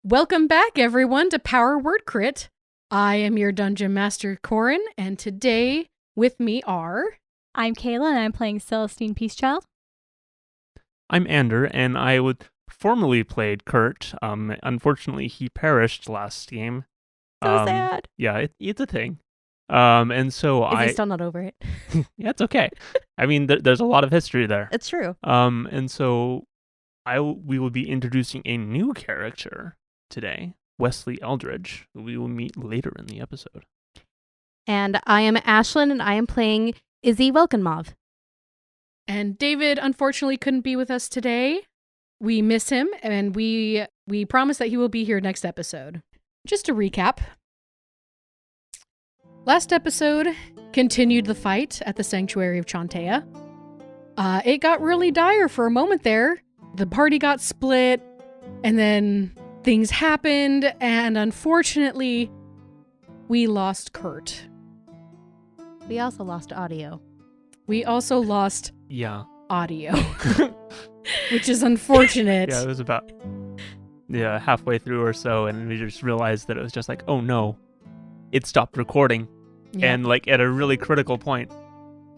Welcome back, everyone, to Power Word Crit. I am your Dungeon Master, Corin, and today with me are... I'm Kayla, and I'm playing Celestine Peacechild. I'm Ander, and I formerly played Kurt. Unfortunately, he perished last game. So sad. Yeah, it's a thing. And so Is he still not over it? Yeah, it's okay. I mean, there's a lot of history there. It's true. And so we will be introducing a new character today, Wesley Eldridge, who we will meet later in the episode. And I am Ashlyn, and I am playing Izzy Welkenmov. And David, unfortunately, couldn't be with us today. We miss him, and we promise that he will be here next episode. Just to recap, last episode continued the fight at the Sanctuary of Chantea. It got really dire for a moment there. The party got split, and then things happened, and unfortunately, we lost Kurt. We also lost audio. We also lost audio, which is unfortunate. Yeah, it was about halfway through or so, and we just realized that it was just like, oh no, it stopped recording, and like at a really critical point.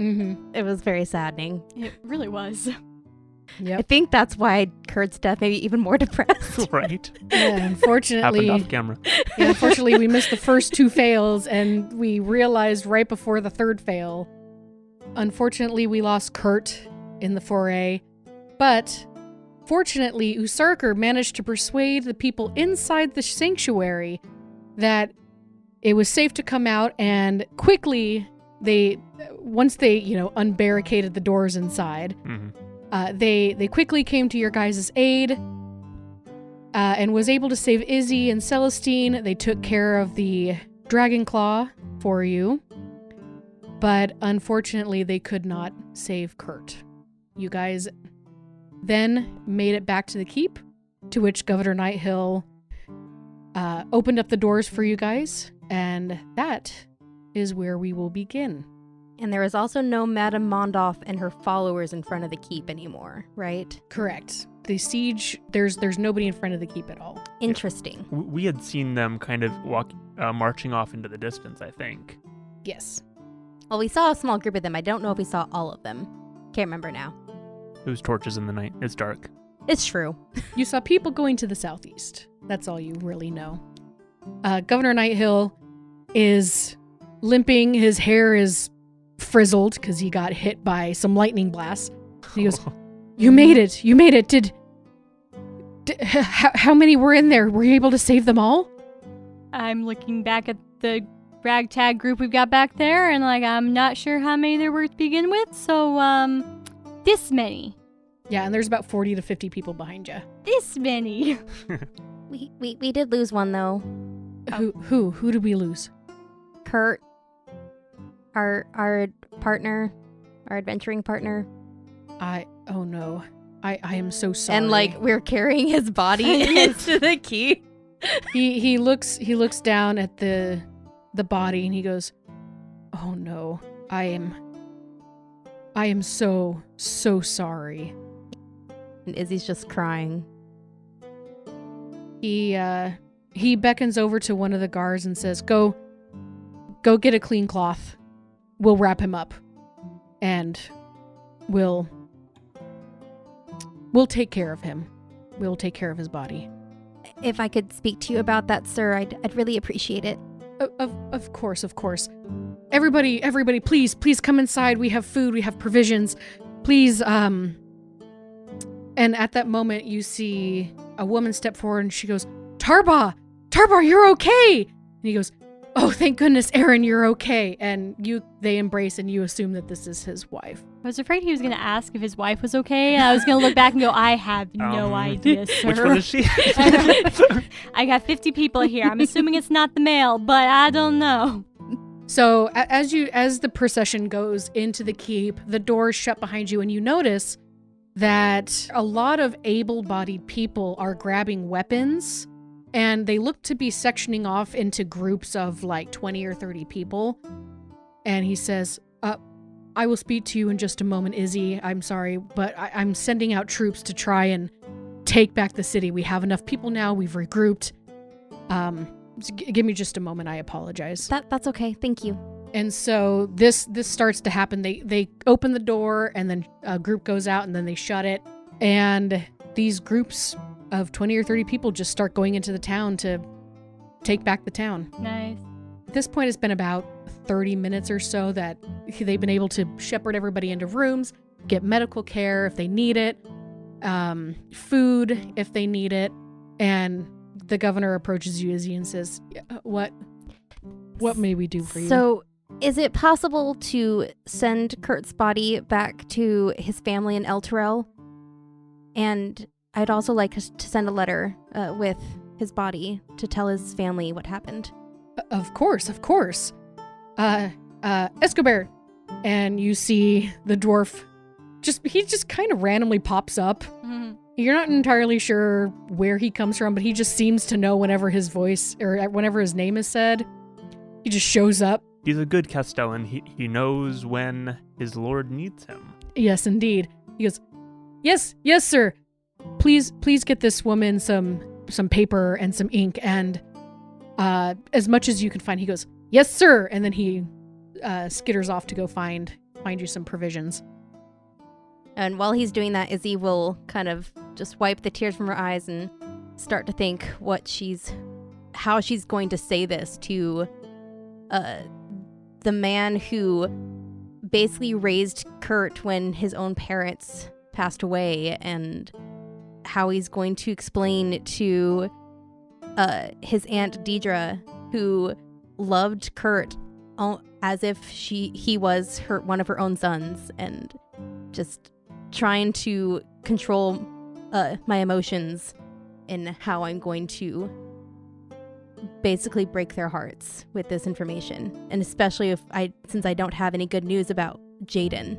Mm-hmm. It was very saddening. It really was. Yep. I think that's why Kurt's death made me even more depressed. Right. Yeah, unfortunately. Happened off camera. Yeah, unfortunately, we missed the first two fails, and we realized right before the third fail. Unfortunately, we lost Kurt in the foray, but fortunately, Usarker managed to persuade the people inside the sanctuary that it was safe to come out, and quickly, once they unbarricaded the doors inside, they quickly came to your guys' aid, and was able to save Izzy and Celestine. They took care of the Dragon Claw for you. But unfortunately, they could not save Kurt. You guys then made it back to the keep, to which Governor Nighthill opened up the doors for you guys, and that is where we will begin. And there is also no Madame Mondoff and her followers in front of the keep anymore, right? Correct. The siege, there's nobody in front of the keep at all. Interesting. We had seen them kind of marching off into the distance, I think. Yes. Well, we saw a small group of them. I don't know if we saw all of them. Can't remember now. It was torches in the night. It's dark. It's true. You saw people going to the southeast. That's all you really know. Governor Nighthill is limping. His hair is frizzled because he got hit by some lightning blasts. He goes, You made it. You made it. How many were in there? Were you able to save them all? I'm looking back at the ragtag group we've got back there, and I'm not sure how many there were to begin with, so this many. Yeah, and there's about 40 to 50 people behind you. This many. We did lose one though. Who did we lose? Kurt, our partner, our adventuring partner. Oh no, I am so sorry. And we're carrying his body into the keep. He looks down at the body, and he goes, "Oh no, I am so sorry." And Izzy's just crying. He beckons over to one of the guards and says, Go get a clean cloth. We'll wrap him up, and we'll take care of him. We'll take care of his body." If I could speak to you about that, sir, I'd really appreciate it. Of course. Everybody, please come inside. We have food, we have provisions. Please, And at that moment, you see a woman step forward, and she goes, Tarba, you're okay. And he goes, "Oh, thank goodness, Aaron, you're okay." And they embrace, and you assume that this is his wife. I was afraid he was going to ask if his wife was okay, and I was going to look back and go, I have no idea, sir. Which one is she? I got 50 people here. I'm assuming it's not the male, but I don't know. So as the procession goes into the keep, the doors shut behind you, and you notice that a lot of able-bodied people are grabbing weapons, and they look to be sectioning off into groups of 20 or 30 people. And he says, I will speak to you in just a moment, Izzy. I'm sorry, but I'm sending out troops to try and take back the city. We have enough people now. We've regrouped. Give me just a moment. I apologize. That's okay. Thank you. And so this starts to happen. They open the door, and then a group goes out, and then they shut it. And these groups of 20 or 30 people just start going into the town to take back the town. Nice. At this point, it's been about 30 minutes or so that they've been able to shepherd everybody into rooms, get medical care if they need it, food if they need it. And the governor approaches you, Izzy, and says, what may we do for you? So, is it possible to send Kurt's body back to his family in El Terrell? And I'd also like us to send a letter with his body to tell his family what happened. Of course. Escobar. And you see the dwarf, he just kind of randomly pops up. Mm-hmm. You're not entirely sure where he comes from, but he just seems to know whenever his voice, or whenever his name is said, he just shows up. He's a good Castellan. He knows when his lord needs him. Yes, indeed. He goes, yes, sir. Please get this woman some paper and some ink and as much as you can find. He goes, yes, sir. And then he skitters off to go find you some provisions. And while he's doing that, Izzy will kind of just wipe the tears from her eyes and start to think how she's going to say this to the man who basically raised Kurt when his own parents passed away, and how he's going to explain to his aunt Deidre, who loved Kurt as if he was one of her own sons, and just trying to control my emotions and how I'm going to basically break their hearts with this information, and especially since I don't have any good news about Jaden.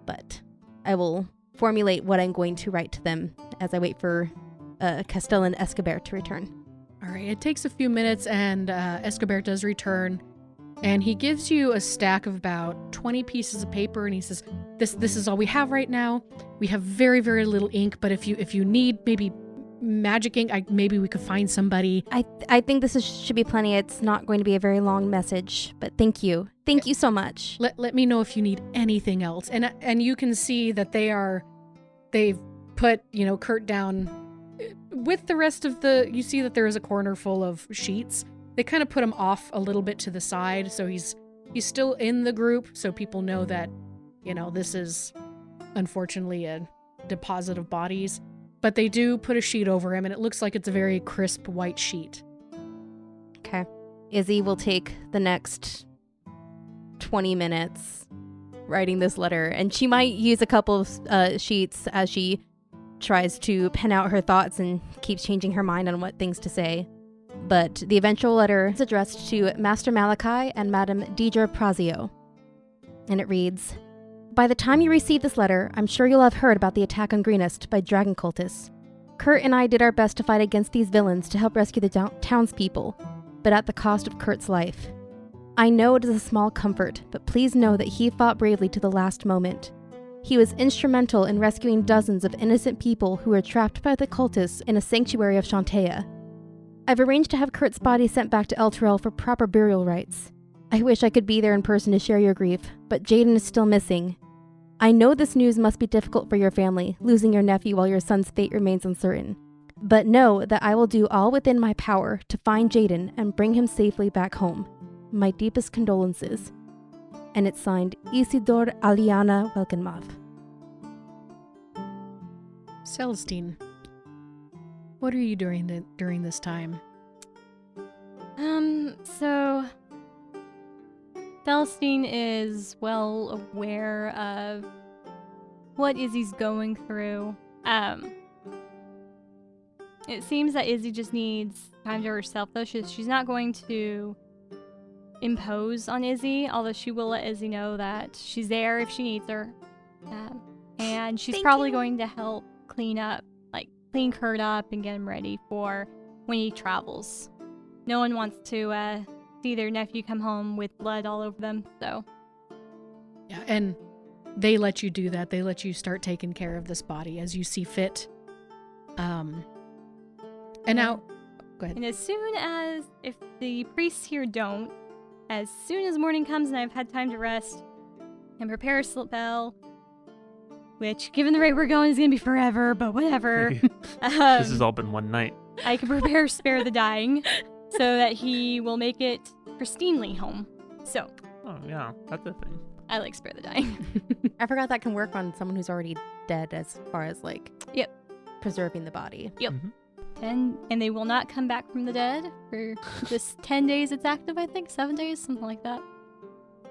But I will formulate what I'm going to write to them as I wait for Castellan Escobar to return. All right, it takes a few minutes, and Escobar does return, and he gives you a stack of about 20 pieces of paper, and he says, "This is all we have right now. We have very, very little ink, but if you need maybe magic ink, maybe we could find somebody." I think this should be plenty. It's not going to be a very long message, but thank you so much. Let me know if you need anything else. And you can see that they've put Kurt down with the rest of you see that there is a corner full of sheets. They kind of put him off a little bit to the side, so he's still in the group, so people know that this is unfortunately a deposit of bodies. But they do put a sheet over him, and it looks like it's a very crisp white sheet. Okay. Izzy will take the next 20 minutes writing this letter, and she might use a couple of sheets as she tries to pen out her thoughts and keeps changing her mind on what things to say. But the eventual letter is addressed to Master Malachi and Madame Deidre Prazio. And it reads, "By the time you receive this letter, I'm sure you'll have heard about the attack on Greenest by dragon cultists. Kurt and I did our best to fight against these villains to help rescue the townspeople, but at the cost of Kurt's life. I know it is a small comfort, but please know that he fought bravely to the last moment. He was instrumental in rescuing dozens of innocent people who were trapped by the cultists in a sanctuary of Shantea. I've arranged to have Kurt's body sent back to El Terrell for proper burial rites. I wish I could be there in person to share your grief, but Jaden is still missing. I know this news must be difficult for your family, losing your nephew while your son's fate remains uncertain. But know that I will do all within my power to find Jaden and bring him safely back home. My deepest condolences." And it's signed Isidore Aliana Welkenmath. Celestine, what are you doing during this time? So Celestine is well aware of what Izzy's going through. It seems that Izzy just needs time to herself, though. She's not going to impose on Izzy, although she will let Izzy know that she's there if she needs her. And she's probably going to help clean Kurt up and get him ready for when he travels. No one wants to see their nephew come home with blood all over them, so. Yeah, and they let you do that. They let you start taking care of this body as you see fit. And now, go ahead. And as soon as, if the priests here don't, as soon as morning comes and I've had time to rest and prepare a spell, which, given the rate we're going, is going to be forever, but whatever. This has all been one night. I can prepare Spare the Dying so that he will make it pristinely home. So. Oh, yeah, that's a thing. I like Spare the Dying. I forgot that can work on someone who's already dead as far as, like, preserving the body. Yep. Mm-hmm. And they will not come back from the dead for this 10 days it's active, I think. 7 days, something like that.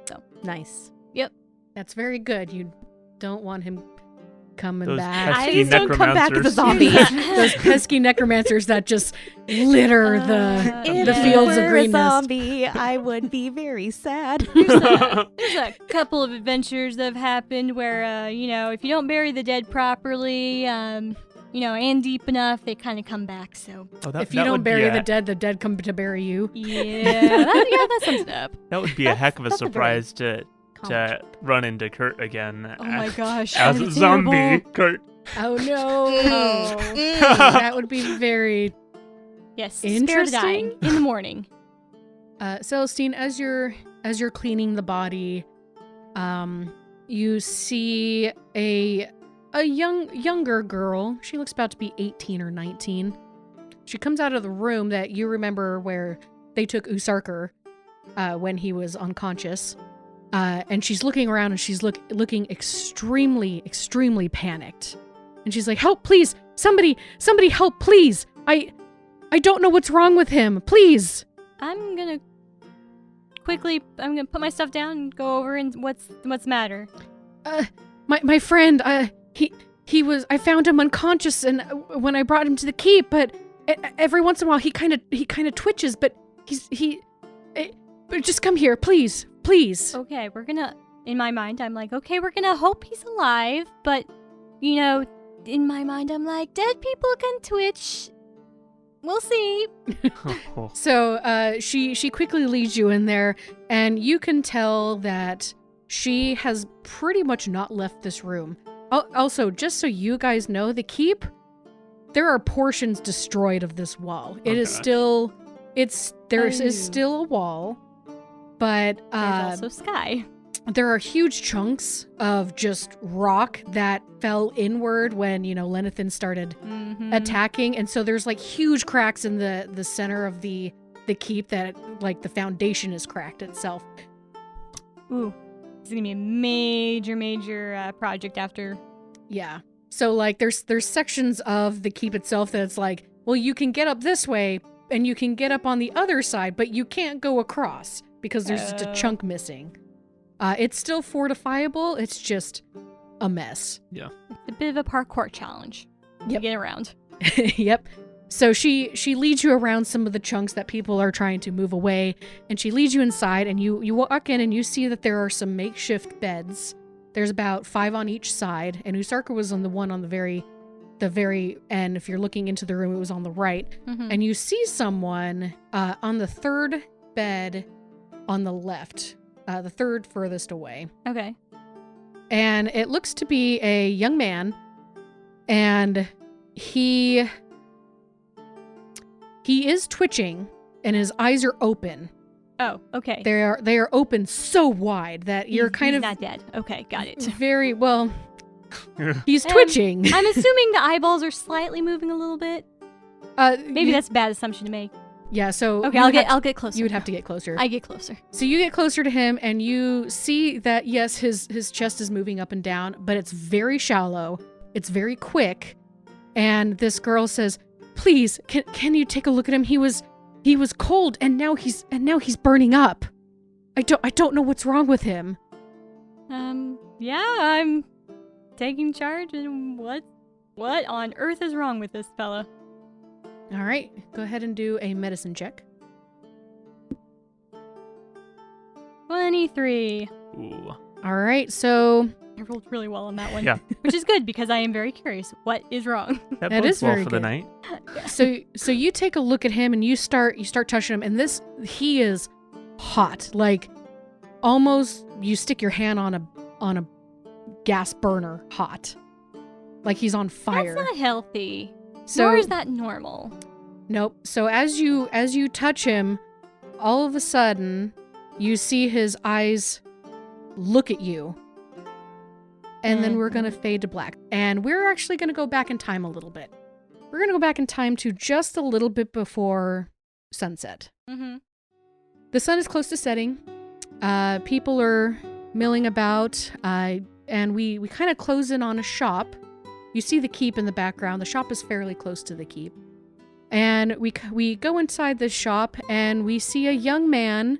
So. Nice. Yep. That's very good. You don't want him coming Those back. pesky Please don't come back as a zombie. Those pesky necromancers that just litter the fields of greenness. Zombie, I would be very sad. There's a couple of adventures that have happened where, if you don't bury the dead properly, and deep enough, they kind of come back. So if you don't bury the dead come to bury you. Yeah, that sums it up. That would be a heck of a that's a very surprise to run into Kurt again. Oh my gosh. As a zombie, Kurt. Oh no. That would be very Yes, interesting. Spare the Dying in the morning. Celestine, as you're cleaning the body, you see a younger girl. She looks about to be 18 or 19. She comes out of the room that you remember where they took Usarker when he was unconscious. And she's looking around and she's looking extremely, extremely panicked. And she's like, "Help, please! Somebody help, please! I don't know what's wrong with him. Please!" I'm gonna put my stuff down and go over and what's the matter? My friend, he was, I found him unconscious and when I brought him to the keep, but every once in a while he kind of twitches, but but just come here, please. Okay, in my mind, I'm like, okay, we're gonna hope he's alive, but, in my mind, I'm like, dead people can twitch. We'll see. So, she quickly leads you in there, and you can tell that she has pretty much not left this room. Also, just so you guys know, the keep, there are portions destroyed of this wall. It is still, there is still a wall. But there's also sky. There are huge chunks of just rock that fell inward when, Lenathan started attacking. And so there's like huge cracks in the center of the keep that like the foundation is cracked itself. Ooh, it's going to be a major project after. Yeah. So like there's sections of the keep itself that's like, well, you can get up this way and you can get up on the other side, but you can't go across. Because there's just a chunk missing. It's still fortifiable. It's just a mess. Yeah. It's a bit of a parkour challenge to get around. Yep. So she leads you around some of the chunks that people are trying to move away. And she leads you inside. And you walk in and you see that there are some makeshift beds. There's about 5 on each side. And Usarker was on the one on the very end. If you're looking into the room, it was on the right. Mm-hmm. And you see someone on the third bed on the left, the third furthest away. Okay. And it looks to be a young man, and he is twitching, and his eyes are open. Oh, okay. They are open so wide that you're he's not dead. Okay, got it. Very well. He's twitching. I'm assuming the eyeballs are slightly moving a little bit. Maybe that's a bad assumption to make. Yeah, so okay, I'll get closer. You would have to get closer. I get closer. So you get closer to him, and you see that yes, his chest is moving up and down, but it's very shallow. It's very quick. And this girl says, "Please, can you take a look at him? He was cold, and now he's burning up. I don't know what's wrong with him." Yeah, I'm taking charge, and what on earth is wrong with this fella? All right, go ahead and do a medicine check. 23. Ooh. All right, so I rolled really well on that one. Yeah. Which is good because I am very curious. What is wrong? That is bodes well very for good. the night. So you take a look at him and you start touching him, and he is hot, like almost you stick your hand on a gas burner hot. Like he's on fire. That's not healthy. So, Nor is that normal. Nope. So as you touch him, all of a sudden, you see his eyes look at you. And then we're going to fade to black. And we're actually going to go back in time a little bit. We're going to go back in time to just a little bit before sunset. Mm-hmm. The sun is close to setting. People are milling about. And we kind of close in on a shop. You see the keep in the background. The shop is fairly close to the keep. And we go inside this shop and we see a young man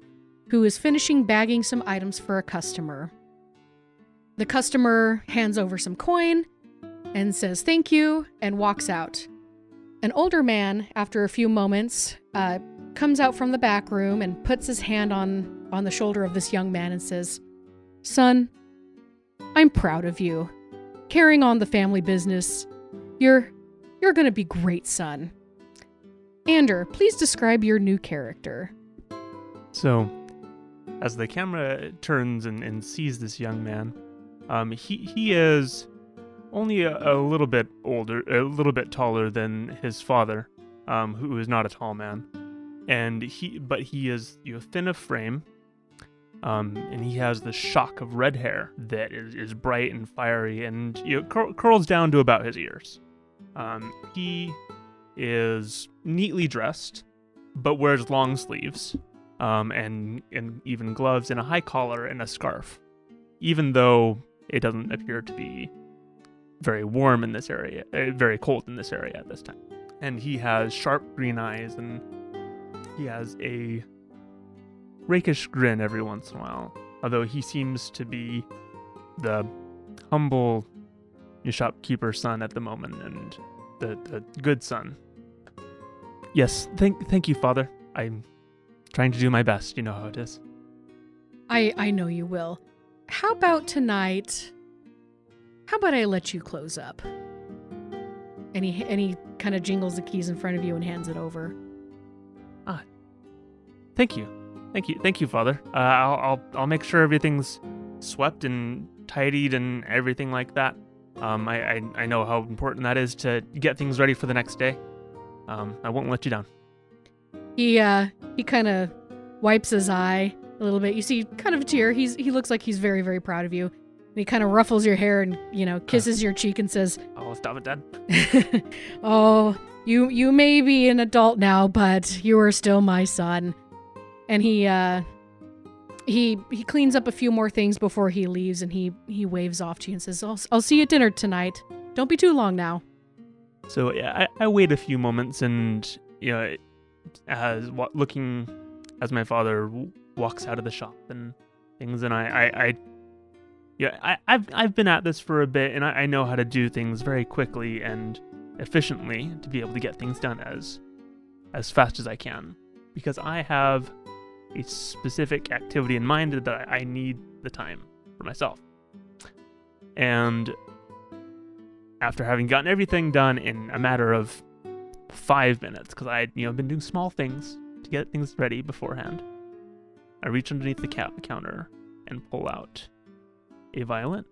who is finishing bagging some items for a customer. The customer hands over some coin and says thank you and walks out. An older man, after a few moments, comes out from the back room and puts his hand on the shoulder of this young man and says, "Son, I'm proud of you. Carrying on the family business. You're gonna be great, son. Ander, please describe your new character." So, as the camera turns and sees this young man, he is only a little bit older, a little bit taller than his father, who is not a tall man, but he is thin of frame, and he has the shock of red hair that is bright and fiery, and curls down to about his ears. He is neatly dressed, but wears long sleeves, and even gloves and a high collar and a scarf, even though it doesn't appear to be very warm in this area, very cold in this area at this time. And he has sharp green eyes, and he has a rakish grin every once in a while, although he seems to be the humble shopkeeper's son at the moment, and the good son. Yes, thank you, Father. I'm trying to do my best. You know how it is. I know you will. How about tonight? How about I let you close up? And he kind of jingles the keys in front of you and hands it over. Thank you, Father. I'll make sure everything's swept and tidied and everything like that. I know how important that is to get things ready for the next day. I won't let you down. He kind of wipes his eye a little bit. You see kind of a tear. He looks like he's very, very proud of you. And he kind of ruffles your hair and, kisses your cheek and says, "Oh, stop it, Dad." "Oh, you may be an adult now, but you are still my son." And he cleans up a few more things before he leaves, and he waves off to you and says, I'll see you at dinner tonight. Don't be too long now." So yeah, I wait a few moments, and looking as my father walks out of the shop and things, and I've been at this for a bit, and I know how to do things very quickly and efficiently to be able to get things done as fast as I can, because I have a specific activity in mind that I need the time for myself. And after having gotten everything done in a matter of 5 minutes, because I had been doing small things to get things ready beforehand, I reach underneath the counter and pull out a violin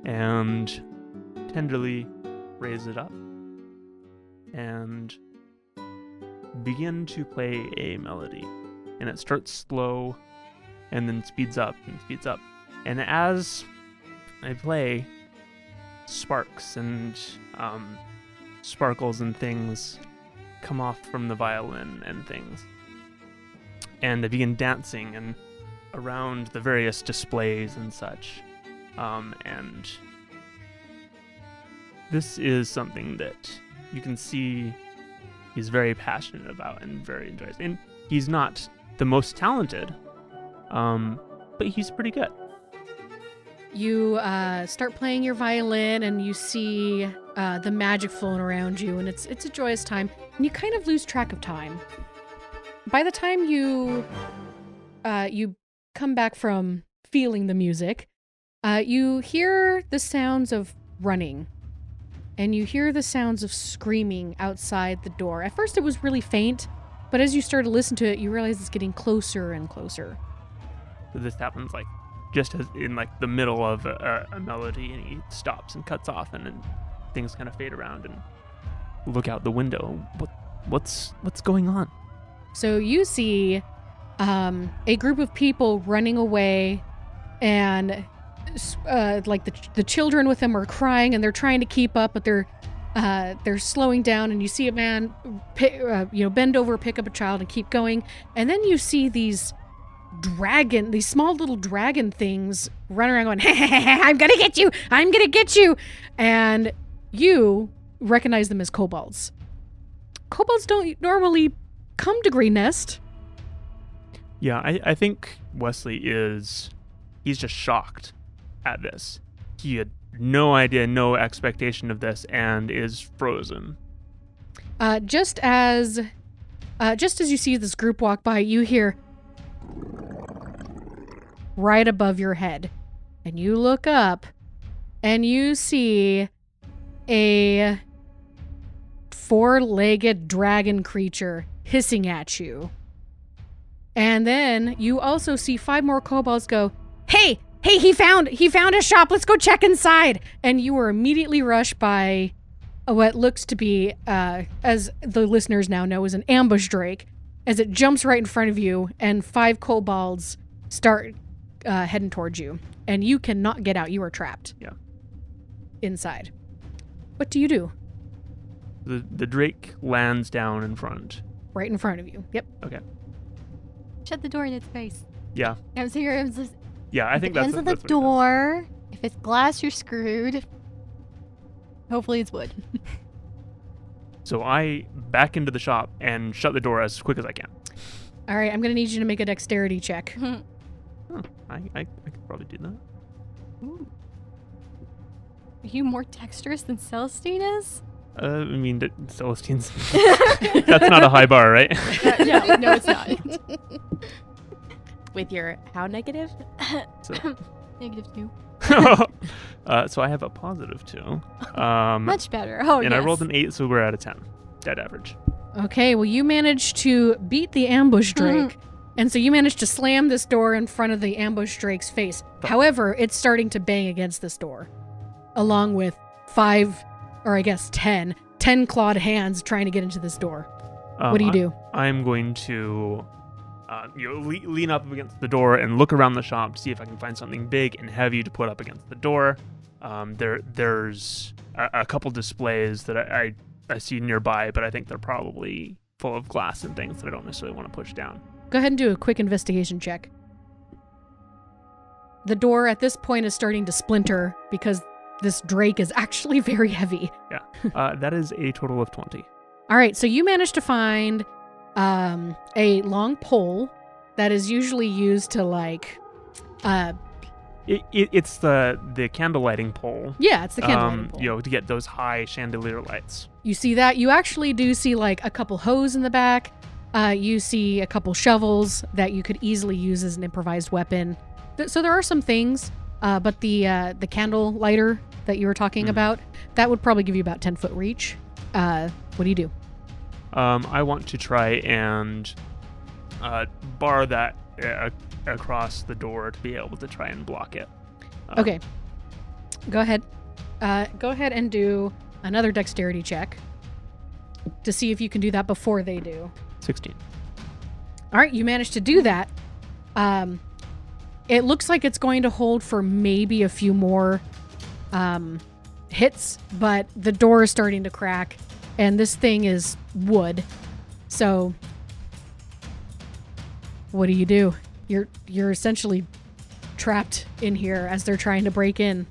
and tenderly raise it up and begin to play a melody. And it starts slow and then speeds up and speeds up. And as I play, sparks and sparkles and things come off from the violin and things. And I begin dancing and around the various displays and such. And this is something that you can see he's very passionate about and very enjoys. And he's not the most talented, but he's pretty good. You start playing your violin, and you see the magic flowing around you, and it's a joyous time, and you kind of lose track of time. By the time you come back from feeling the music, you hear the sounds of running, and you hear the sounds of screaming outside the door. At first it was really faint, but as you start to listen to it, you realize it's getting closer and closer. So this happens like just as in like the middle of a melody, and he stops and cuts off, and then things kind of fade around and look out the window. What's going on? So you see a group of people running away, and like the children with them are crying, and they're trying to keep up, but they're slowing down. And you see a man bend over, pick up a child, and keep going. And then you see these small little dragon things running around going, I'm gonna get you, and you recognize them as kobolds. Kobolds don't normally come to Green Nest. Yeah, I think Wesley he's just shocked at this. He had no idea, no expectation of this, and is frozen. Just as you see this group walk by, you hear right above your head, and you look up, and you see a 4-legged dragon creature hissing at you. And then you also see 5 more kobolds go, Hey, he found a shop. Let's go check inside. And you were immediately rushed by what looks to be, as the listeners now know, is an ambush drake, as it jumps right in front of you, and 5 kobolds start heading towards you. And you cannot get out. You are trapped. Yeah. Inside. What do you do? The drake lands down in front. Right in front of you. Yep. Okay. Shut the door in its face. Yeah. I'm serious. Yeah, I think that's depends on the door. If it's glass, you're screwed. Hopefully it's wood. So I back into the shop and shut the door as quick as I can. All right, I'm going to need you to make a dexterity check. I could probably do that. Ooh. Are you more dexterous than Celestine is? I mean, Celestine's... That's not a high bar, right? No, it's not. With your how negative? So. -2. So I have a +2. Much better. Oh, and yes. I rolled an 8, so we're at a 10. Dead average. Okay, well, you managed to beat the ambush drake. And so you managed to slam this door in front of the ambush drake's face. However, it's starting to bang against this door, along with 5, or I guess 10 clawed hands trying to get into this door. What do you do? I'm going to lean up against the door and look around the shop to see if I can find something big and heavy to put up against the door. There's a couple displays that I see nearby, but I think they're probably full of glass and things that I don't necessarily want to push down. Go ahead and do a quick investigation check. The door at this point is starting to splinter because this drake is actually very heavy. Yeah, that is a total of 20. All right, so you managed to find a long pole that is usually used to It's the candle lighting pole. Yeah, it's the candle lighting pole. To get those high chandelier lights. You see that? You actually do see like a couple hose in the back. You see a couple shovels that you could easily use as an improvised weapon. So there are some things, but the candle lighter that you were talking about, that would probably give you about 10-foot reach. What do you do? I want to try and bar that across the door to be able to try and block it. Okay. Go ahead. Go ahead and do another dexterity check to see if you can do that before they do. 16. All right, you managed to do that. It looks like it's going to hold for maybe a few more hits, but the door is starting to crack, and this thing is wood. So, what do? You're essentially trapped in here as they're trying to break in.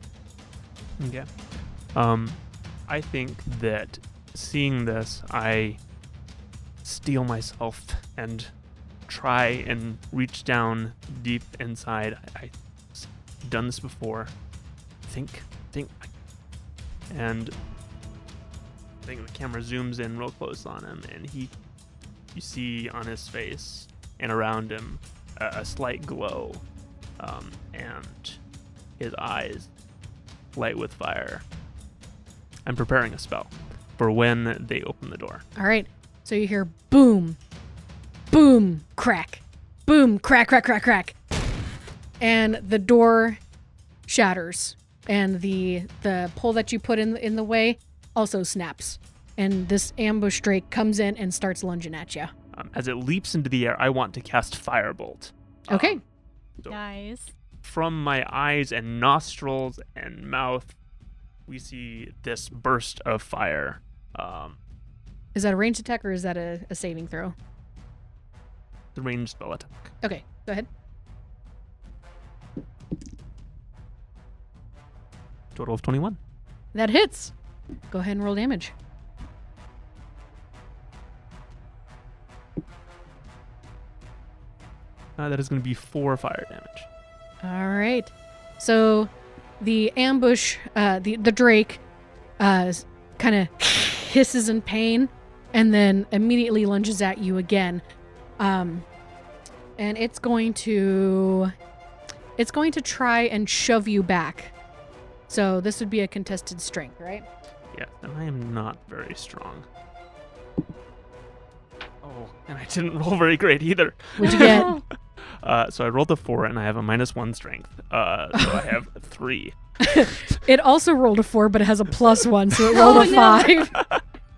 Okay. I think that seeing this, I steel myself and try and reach down deep inside. I've done this before. Think. And I think the camera zooms in real close on him, and you see on his face and around him a slight glow, and his eyes light with fire. I'm preparing a spell for when they open the door. All right. So you hear boom, boom, crack, boom, crack, crack, crack, crack. and the door shatters, and the pole that you put in the way also snaps, and this ambush drake comes in and starts lunging at you. As it leaps into the air, I want to cast Firebolt. Okay. So Nice. from my eyes and nostrils and mouth, we see this burst of fire. Is that a ranged attack or is that a saving throw? The ranged spell attack. Okay, go ahead. Total of 21. That hits. Go ahead and roll damage. That is going to be 4 fire damage. All right. So the ambush, the drake, kind of hisses in pain, and then immediately lunges at you again. And it's going to try and shove you back. So this would be a contested strength, right? Yeah, and I am not very strong. Oh, and I didn't roll very great either. What'd you get? So I rolled a 4 and I have a -1 strength. So I have 3. It also rolled a 4, but it has a +1, so it rolled a 5.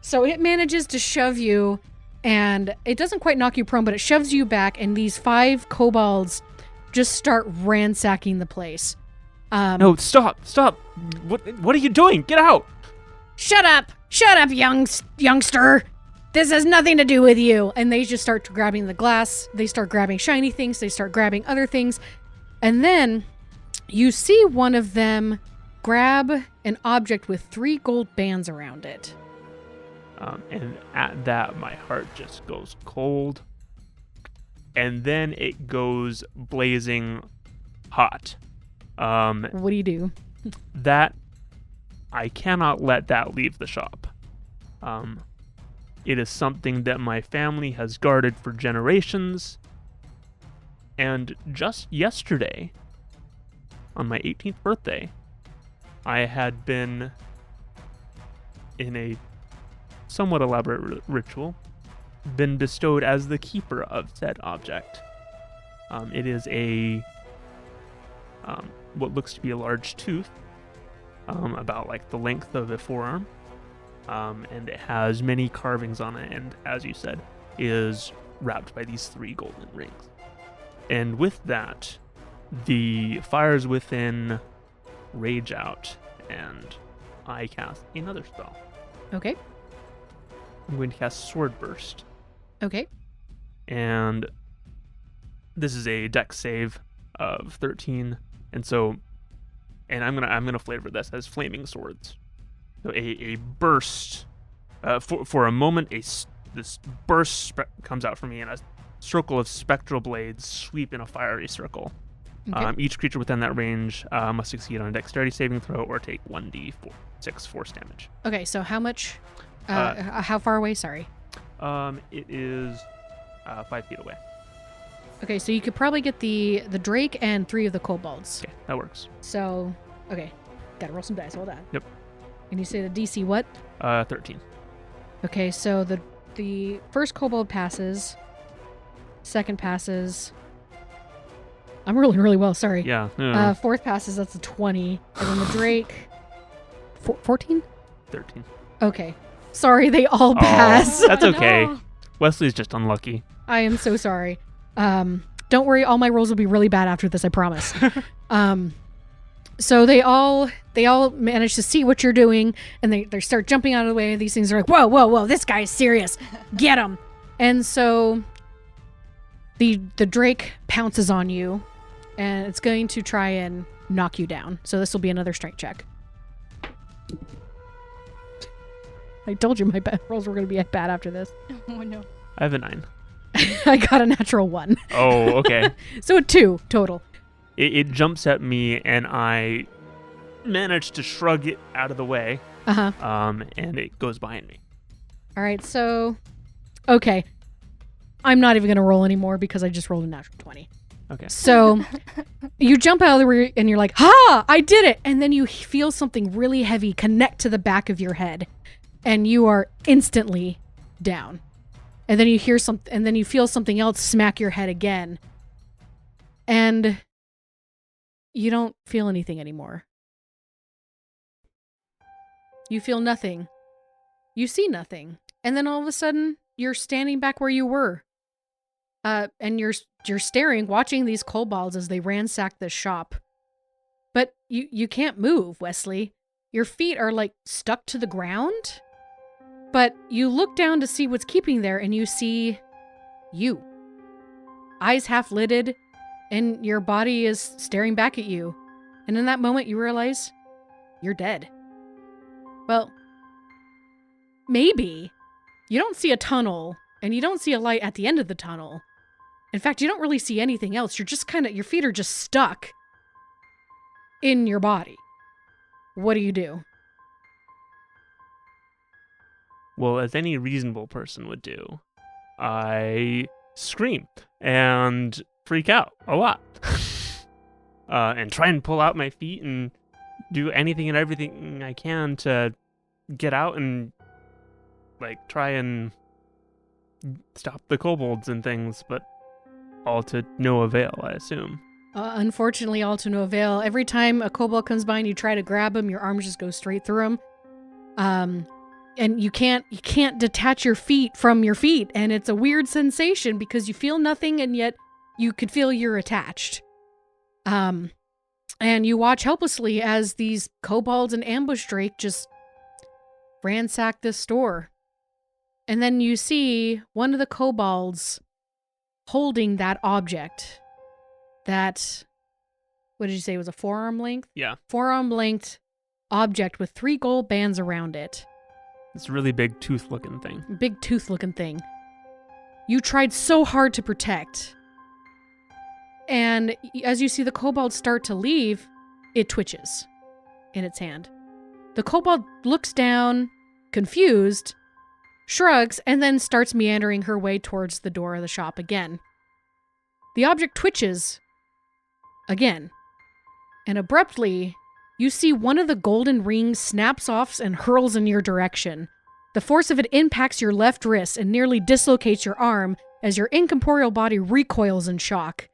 So it manages to shove you, and it doesn't quite knock you prone, but it shoves you back, and these 5 kobolds just start ransacking the place. No, stop! What are you doing? Get out! Shut up, youngster. This has nothing to do with you. And they just start grabbing the glass. They start grabbing shiny things. They start grabbing other things. And then you see one of them grab an object with 3 gold bands around it. And at that, my heart just goes cold. And then it goes blazing hot. What do you do? That I cannot let that leave the shop. It is something that my family has guarded for generations. And just yesterday, on my 18th birthday, I had been in a somewhat elaborate ritual, been bestowed as the keeper of said object. It is a what looks to be a large tooth, about like the length of a forearm, and it has many carvings on it, and as you said, is wrapped by these 3 golden rings. And with that, the fires within rage out, and I cast another spell. Okay. I'm going to cast Sword Burst, Okay. and this is a dex save of 13, and so, and I'm gonna flavor this as flaming swords. So a burst, for a moment, this burst comes out from me, and a circle of spectral blades sweep in a fiery circle. Okay. Each creature within that range must succeed on a dexterity saving throw or take 1d6 force damage. Okay, so how much, how far away? Sorry. It is 5 feet away. Okay, so you could probably get the drake and 3 of the kobolds. Okay, that works. So, okay. Gotta roll some dice. Hold on. Yep. And you say the DC what? 13. Okay, so the first kobold passes. Second passes. I'm rolling really well, sorry. Yeah. Fourth passes, that's a 20. And then the drake... 14? 13. Okay. Sorry, they all pass. That's okay. No. Wesley's just unlucky. I am so sorry. Don't worry, all my rolls will be really bad after this, I promise. So they all manage to see what you're doing, and they start jumping out of the way. These things are like, whoa, this guy's serious. Get him. And so the drake pounces on you, and it's going to try and knock you down. So this will be another strength check. I told you my rolls were going to be bad after this. Oh no. I have a 9. I got a natural 1. Oh, okay. So a 2 total. It jumps at me, and I manage to shrug it out of the way. Uh-huh. And it goes behind me. All right, so... Okay. I'm not even going to roll anymore because I just rolled a natural 20. Okay. So you jump out of the rear, and you're like, ha! I did it! And then you feel something really heavy connect to the back of your head. And you are instantly down. And then you hear and then you feel something else smack your head again. And you don't feel anything anymore. You feel nothing. You see nothing. And then all of a sudden, you're standing back where you were. And you're staring, watching these kobolds as they ransack this shop. But you can't move, Wesley. Your feet are like stuck to the ground. But you look down to see what's keeping there, and you see you. Eyes half lidded, and your body is staring back at you. And in that moment, you realize you're dead. Well, maybe. You don't see a tunnel, and you don't see a light at the end of the tunnel. In fact, you don't really see anything else. You're just your feet are just stuck in your body. What do you do? Well, as any reasonable person would do, I scream and freak out a lot. And try and pull out my feet and do anything and everything I can to get out and try and stop the kobolds and things, but all to no avail, I assume. Unfortunately, all to no avail. Every time a kobold comes by and you try to grab him, your arms just go straight through him. And you can't detach your feet from your feet, and it's a weird sensation because you feel nothing and yet you could feel you're attached. And you watch helplessly as these kobolds and ambush Drake just ransack this store. And then you see one of the kobolds holding that object. That, what did you say, was a forearm length? Yeah. Forearm length object with 3 gold bands around it. It's a really big tooth-looking thing. Big tooth-looking thing. You tried so hard to protect. And as you see the kobold start to leave, it twitches in its hand. The kobold looks down, confused, shrugs, and then starts meandering her way towards the door of the shop again. The object twitches again. And abruptly, you see one of the golden rings snaps off and hurls in your direction. The force of it impacts your left wrist and nearly dislocates your arm as your incorporeal body recoils in shock.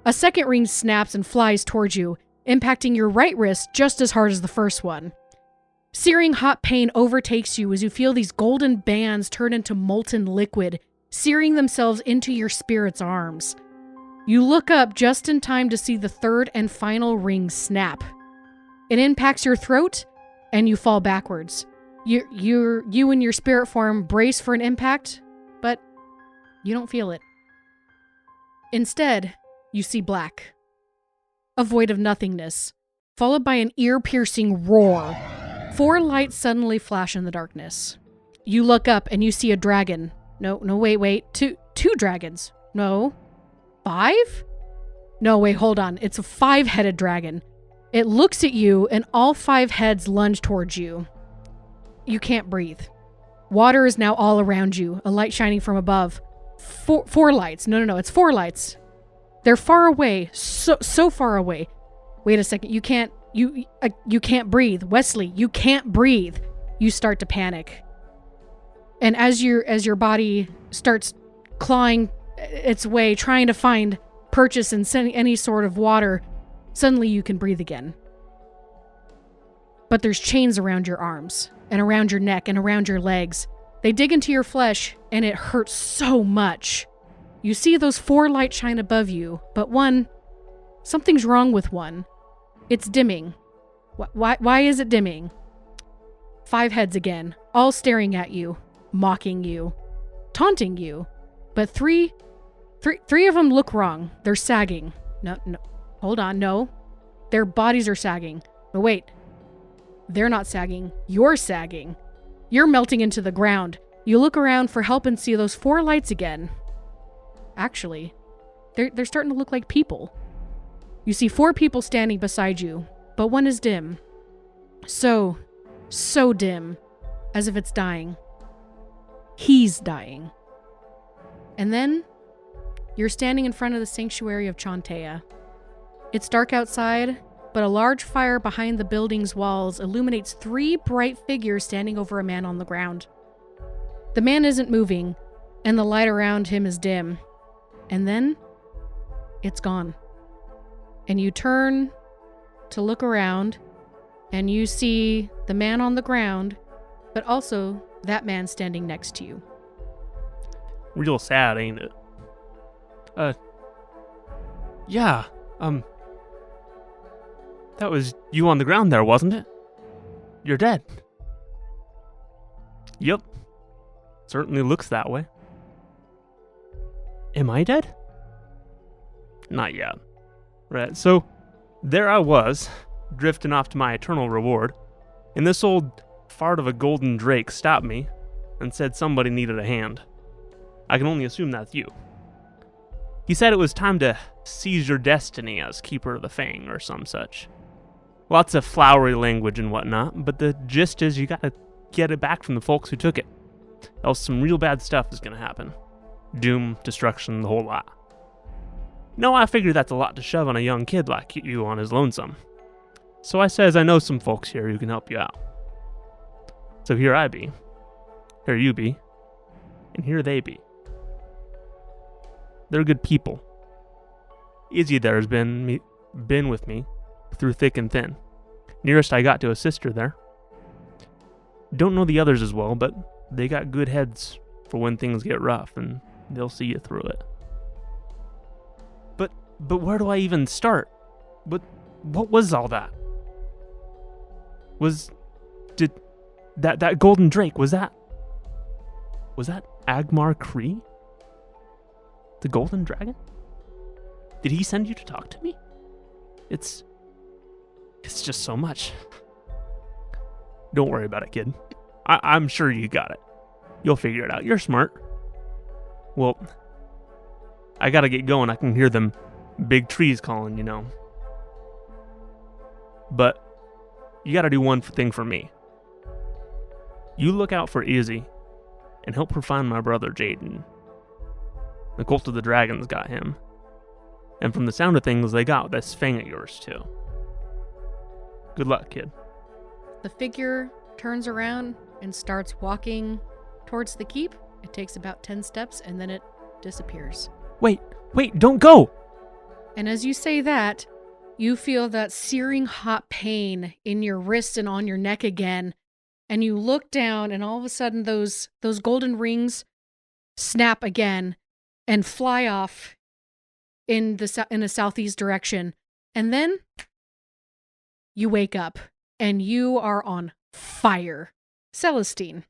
A second ring snaps and flies towards you, impacting your right wrist just as hard as the first one. Searing hot pain overtakes you as you feel these golden bands turn into molten liquid, searing themselves into your spirit's arms. You look up just in time to see the third and final ring snap. It impacts your throat, and you fall backwards. You and your spirit form brace for an impact, but you don't feel it. Instead, you see black. A void of nothingness, followed by an ear-piercing roar. 4 lights suddenly flash in the darkness. You look up and you see a dragon. No, wait. Two dragons. No. 5? No, wait, hold on. It's a 5-headed dragon. It looks at you, and all 5 heads lunge towards you. You can't breathe. Water is now all around you, a light shining from above. 4 lights. No, it's 4 lights. They're far away, so far away. Wait a second, you can't breathe. Wesley, you can't breathe. You start to panic. And as your body starts clawing its way, trying to find purchase in any sort of water, suddenly you can breathe again. But there's chains around your arms, and around your neck, and around your legs. They dig into your flesh, and it hurts so much. You see those 4 lights shine above you, but something's wrong with one. It's dimming. Why is it dimming? 5 heads again, all staring at you, mocking you, taunting you. But three of them look wrong. They're sagging. No. Hold on, no. Their bodies are sagging. But wait. They're not sagging. You're sagging. You're melting into the ground. You look around for help and see those 4 lights again. Actually, they're starting to look like people. You see 4 people standing beside you, but one is dim. So dim, as if it's dying. He's dying. And then, you're standing in front of the sanctuary of Chantea. It's dark outside, but a large fire behind the building's walls illuminates 3 bright figures standing over a man on the ground. The man isn't moving, and the light around him is dim. And then, it's gone. And you turn to look around, and you see the man on the ground, but also that man standing next to you. Real sad, ain't it? Yeah, that was you on the ground there, wasn't it? You're dead. Yep. Certainly looks that way. Am I dead? Not yet. Right, so there I was, drifting off to my eternal reward, and this old fart of a golden drake stopped me and said somebody needed a hand. I can only assume that's you. He said it was time to seize your destiny as Keeper of the Fang or some such. Lots of flowery language and whatnot, but the gist is you gotta get it back from the folks who took it. Else some real bad stuff is gonna happen. Doom, destruction, the whole lot. No, I figure that's a lot to shove on a young kid like you on his lonesome. So I says I know some folks here who can help you out. So here I be. Here you be. And here they be. They're good people. Izzy there has been with me through thick and thin. Nearest I got to a sister there. Don't know the others as well, but they got good heads for when things get rough, and they'll see you through it. But where do I even start? What was all that? Did that golden drake, was that Agmar Cree? The golden dragon? Did he send you to talk to me? It's just so much. Don't worry about it, kid. I'm sure you got it. You'll figure it out. You're smart. Well, I gotta get going. I can hear them big trees calling, you know. But you gotta do one thing for me. You look out for Izzy and help her find my brother Jaden. The Cult of the Dragons got him. And from the sound of things, they got this fang of yours too. Good luck, kid. The figure turns around and starts walking towards the keep. It takes about 10 steps and then it disappears. Wait, don't go! And as you say that, you feel that searing hot pain in your wrist and on your neck again. And you look down and all of a sudden those golden rings snap again and fly off in a southeast direction. And then you wake up and you are on fire. Celestine.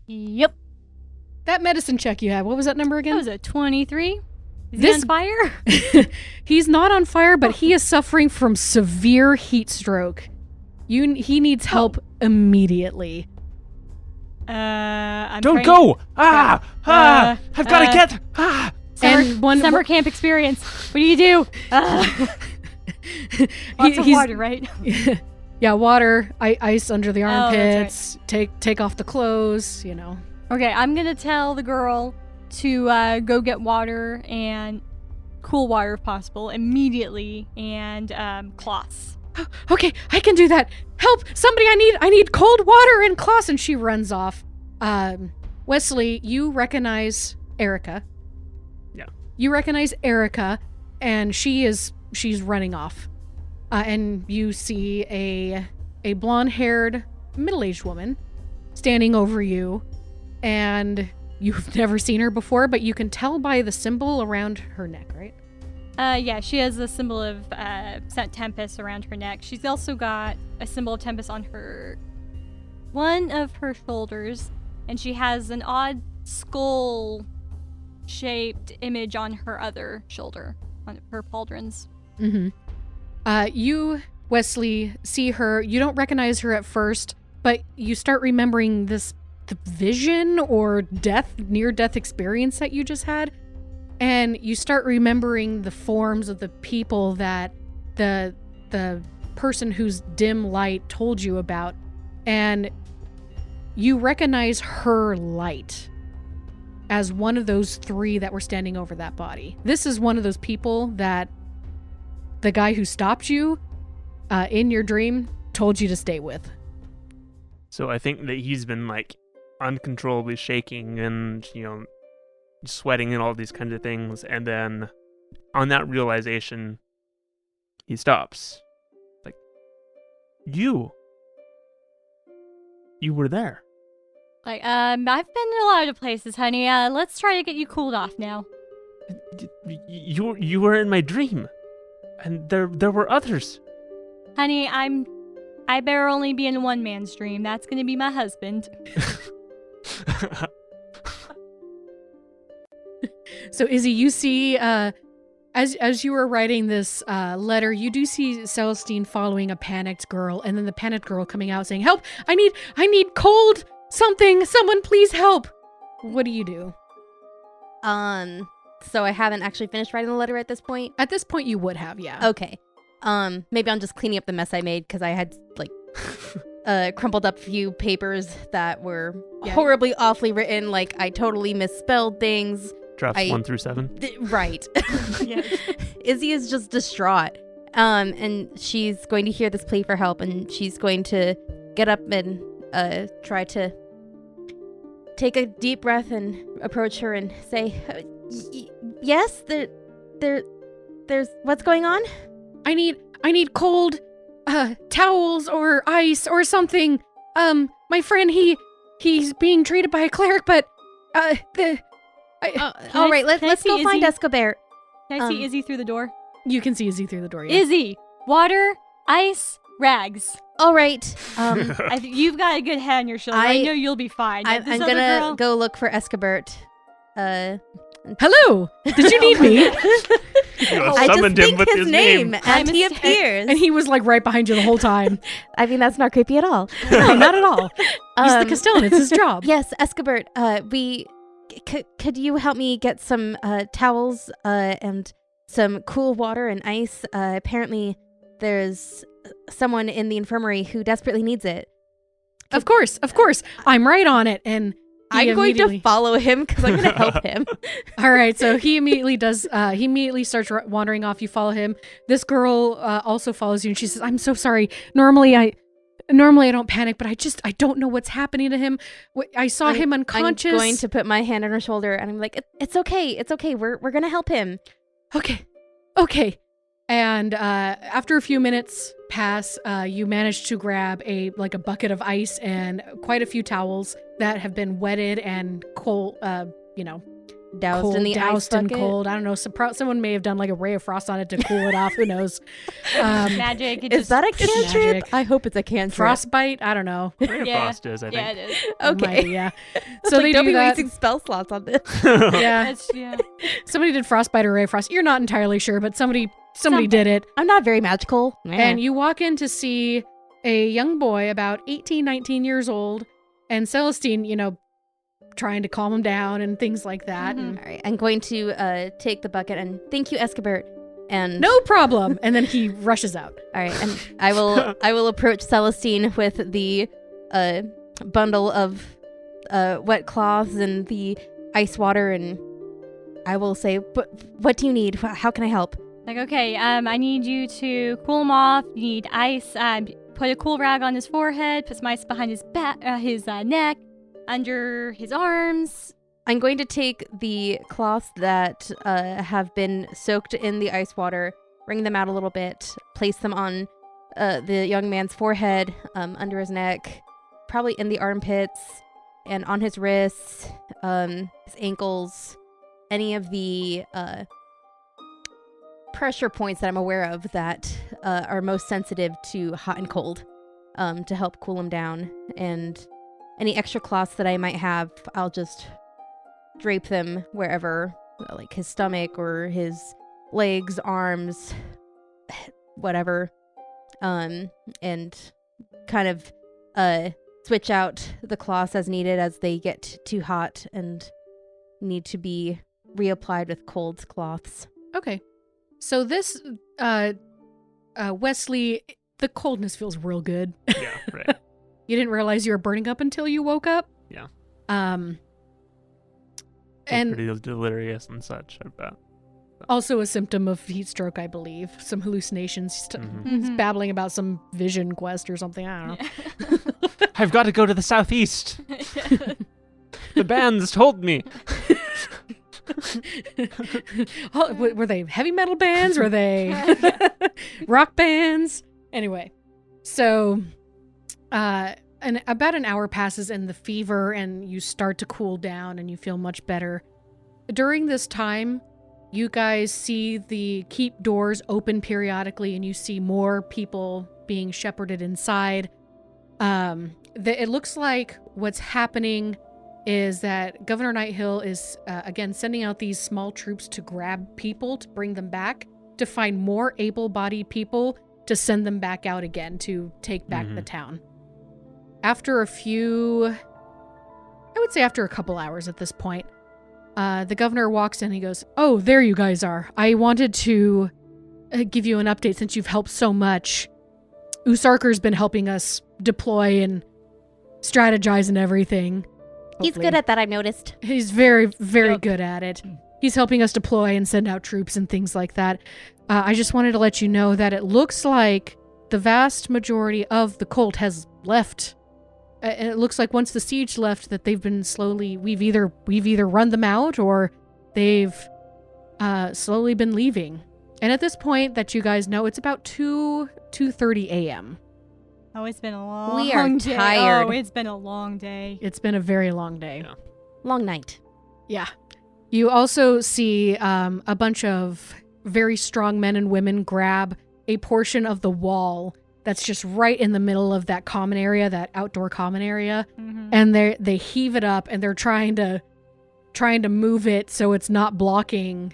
Yep. That medicine check you had, what was that number again? That was a 23. Is This- he on fire? He's not on fire, but he is suffering from severe heat stroke. He needs help immediately. I'm Don't trying- go! I've gotta get! Summer camp experience. What do you do? Lots of water, right? Yeah, water, ice under the Oh, that's armpits, take off the cloths, you know. Okay, I'm gonna tell the girl to go get water and cool water if possible immediately, and cloths. Okay, I can do that. Help! Somebody, I need cold water and cloths, and she runs off. Wesley, you recognize Erica. Yeah. You recognize Erica, and she's running off. And you see a blonde-haired, middle-aged woman standing over you, and you've never seen her before, but you can tell by the symbol around her neck, right? Yeah, she has a symbol of Tempest around her neck. She's also got a symbol of Tempest on one of her shoulders, and she has an odd skull-shaped image on her other shoulder, on her pauldrons. Mm-hmm. You, Wesley, see her. You don't recognize her at first, but you start remembering the vision or near-death experience that you just had. And you start remembering the forms of the people that the person whose dim light told you about. And you recognize her light as one of those three that were standing over that body. This is one of those people that the guy who stopped you in your dream told you to stay with. So I think that he's been like uncontrollably shaking and, you know, sweating and all these kinds of things, and then on that realization he stops. Like, You were there. Like, I've been in a lot of places, honey. Let's try to get you cooled off now. You were in my dream, and there were others. Honey, I better only be in one man's dream. That's gonna be my husband. So Izzy, you see, as you were writing this letter, you do see Celestine following a panicked girl, and then the panicked girl coming out saying, "Help! I need cold something. Someone please help." What do you do? So I haven't actually finished writing the letter at this point. At this point, you would have, yeah. Okay. Maybe I'm just cleaning up the mess I made because I had like crumpled up a few papers that were horribly awfully written. Like I totally misspelled things. Drafts 1 through 7. Right. Yes. Izzy is just distraught. And she's going to hear this plea for help, and she's going to get up and try to take a deep breath and approach her and say, "Yes, there's what's going on? I need cold towels or ice or something. My friend he's being treated by a cleric, but all right, let's go find Izzy? Escobert. Can I see Izzy through the door? You can see Izzy through the door. Yeah. Izzy, water, ice, rags. All right. You've got a good head on your shoulder. I know you'll be fine. I'm This other gonna girl- go look for Escobert. Hello. Did you need me? You I just summoned him think with his name, My and he mistake. appears. And he was like right behind you the whole time. I mean, that's not creepy at all. No, not at all. He's the Castellan. It's his job. Yes, Escobert. Could you help me get some towels and some cool water and ice? Apparently, there's someone in the infirmary who desperately needs it. Of course. I'm right on it. And I'm going to follow him because I'm going to help him. All right, so he immediately does. He immediately starts wandering off. You follow him. This girl also follows you, and she says, "I'm so sorry. Normally I don't panic, but I don't know what's happening to him. I saw him unconscious." I'm going to put my hand on her shoulder, and I'm like, "It's okay. We're gonna help him." Okay. And after a few minutes pass, you manage to grab a bucket of ice and quite a few towels that have been wetted and cold, Doused in the ice doused in bucket. cold. I don't know. Someone may have done like a ray of frost on it to cool it off. Who knows? Magic. Is that a just cantrip? magic. I hope it's a cantrip. Frostbite? I don't know. Ray of Yeah. Frost is, I think. Yeah, it is. Okay. Might, yeah. It's So like, they don't do be that. wasting spell slots on this. Yeah. Yeah. Somebody did frostbite or ray of frost. You're not entirely sure, but somebody did it. I'm not very magical. And you walk in to see a young boy about 18, 19 years old, and Celestine, trying to calm him down and things like that. Mhm. And All right, I'm going to take the bucket and thank you, Escobert. And no problem. And then he rushes out. all right, and I will approach Celestine with the bundle of wet cloths and the ice water, and I will say, what do you need? How can I help? Like, okay, I need you to cool him off. You need ice. Put a cool rag on his forehead. Put some ice behind his neck, under his arms. I'm going to take the cloths that have been soaked in the ice water, wring them out a little bit, place them on the young man's forehead, under his neck, probably in the armpits, and on his wrists, his ankles, any of the pressure points that I'm aware of that are most sensitive to hot and cold, to help cool him down. And any extra cloths that I might have, I'll just drape them wherever, like his stomach or his legs, arms, whatever, and kind of switch out the cloths as needed as they get too hot and need to be reapplied with cold cloths. Okay. So this, Wesley, the coldness feels real good. Yeah, right. You didn't realize you were burning up until you woke up? Yeah. And Pretty delirious and such, I bet. also a symptom of heat stroke, I believe. Some hallucinations. He's babbling about some vision quest or something. I don't know. I've got to go to the southeast. The bands told me. Oh, were they heavy metal bands? Were they rock bands? Anyway, So, about an hour passes and the fever and you start to cool down and you feel much better. During this time, you guys see the keep doors open periodically and you see more people being shepherded inside. It looks like what's happening is that Governor Nighthill is, again, sending out these small troops to grab people, to bring them back, to find more able-bodied people, to send them back out again to take back the town. After I would say after a couple hours at this point, the governor walks in and he goes, "Oh, there you guys are. I wanted to give you an update since you've helped so much. Usarker's been helping us deploy and strategize and everything." He's good at that, I've noticed. He's very, very good at it. He's helping us deploy and send out troops and things like that. I just wanted to let you know that it looks like the vast majority of the cult has left. And it looks like once the siege left, that they've been slowly, we've either run them out or they've slowly been leaving. And at this point that you guys know, it's about 2:30 a.m. Oh, it's been a long We are day. tired. Oh, it's been a long day. It's been a very long day. Yeah. Long night. Yeah. You also see a bunch of very strong men and women grab a portion of the wall that's just right in the middle of that common area, that outdoor common area, and they heave it up and they're trying to move it so it's not blocking,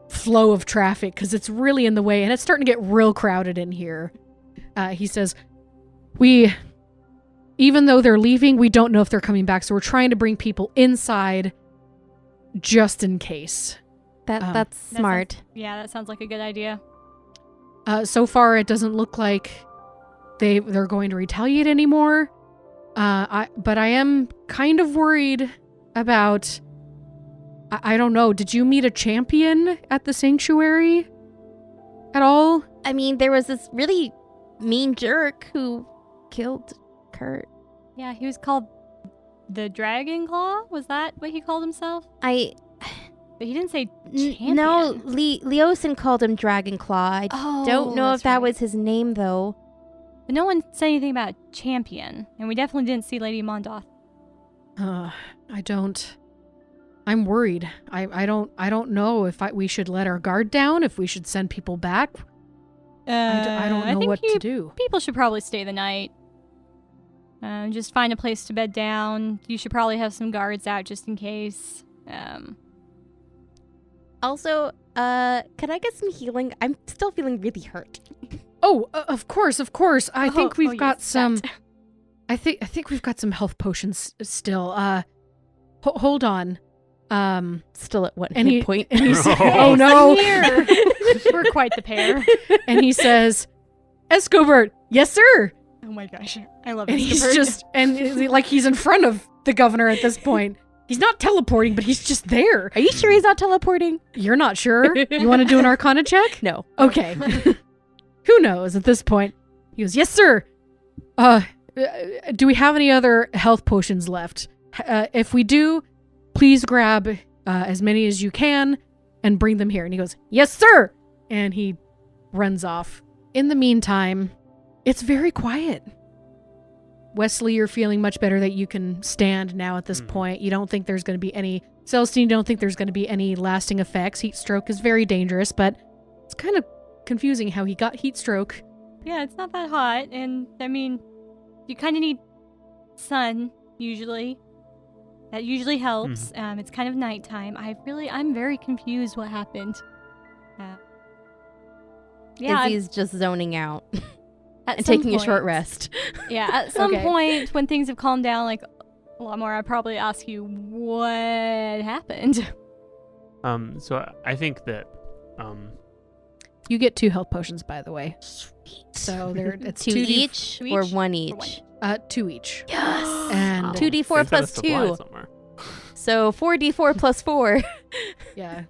flow of traffic because it's really in the way and it's starting to get real crowded in here. He says, even though they're leaving, we don't know if they're coming back, so we're trying to bring people inside just in case. That's smart. That sounds like a good idea. So far, it doesn't look like they're going to retaliate anymore. But I am kind of worried about... I don't know. Did you meet a champion at the sanctuary at all? I mean, there was this really mean jerk who killed Kurt. Yeah, he was called the Dragon Claw. Was that what he called himself? But he didn't say champion. No, Leosin called him Dragonclaw. I don't know if that was his name, though. But no one said anything about champion, and we definitely didn't see Lady Mondoth. I'm worried. I don't know if we should let our guard down, if we should send people back. I don't know what to do. People should probably stay the night. Just find a place to bed down. You should probably have some guards out just in case. Also, could I get some healing? I'm still feeling really hurt. Oh, of course. I think we've got some. I think we've got some health potions still. Hold on. Still at 1 and hit point. And he says, "Oh no, We're quite the pair." And he says, "Escobert, yes sir." Oh my gosh, I love And Escobert. he's in front of the governor at this point. He's not teleporting, but he's just there. Are you sure he's not teleporting? You're not sure? You want to do an Arcana check? No. Okay. Who knows at this point? He goes, "Yes, sir. Do we have any other health potions left? If we do, please grab as many as you can and bring them here." And he goes, "Yes, sir." And he runs off. In the meantime, it's very quiet. Wesley, you're feeling much better that you can stand now at this point. You don't think there's going to be any... Celestine, you don't think there's going to be any lasting effects. Heat stroke is very dangerous, but it's kind of confusing how he got heat stroke. Yeah, it's not that hot, and I mean, you kind of need sun, usually. That usually helps. It's kind of nighttime. I'm very confused what happened. Izzy's just zoning out. And some taking a point- short rest. Yeah, at some Okay. point when things have calmed down like a lot more, I'd probably ask you what happened. So I think that You get 2 health potions, by the way. So it's 2 each Two or each? 1 Or each? 2 each. Yes. And 2d4 it's gotta plus supply 2. somewhere. So 4d4 plus 4. yeah.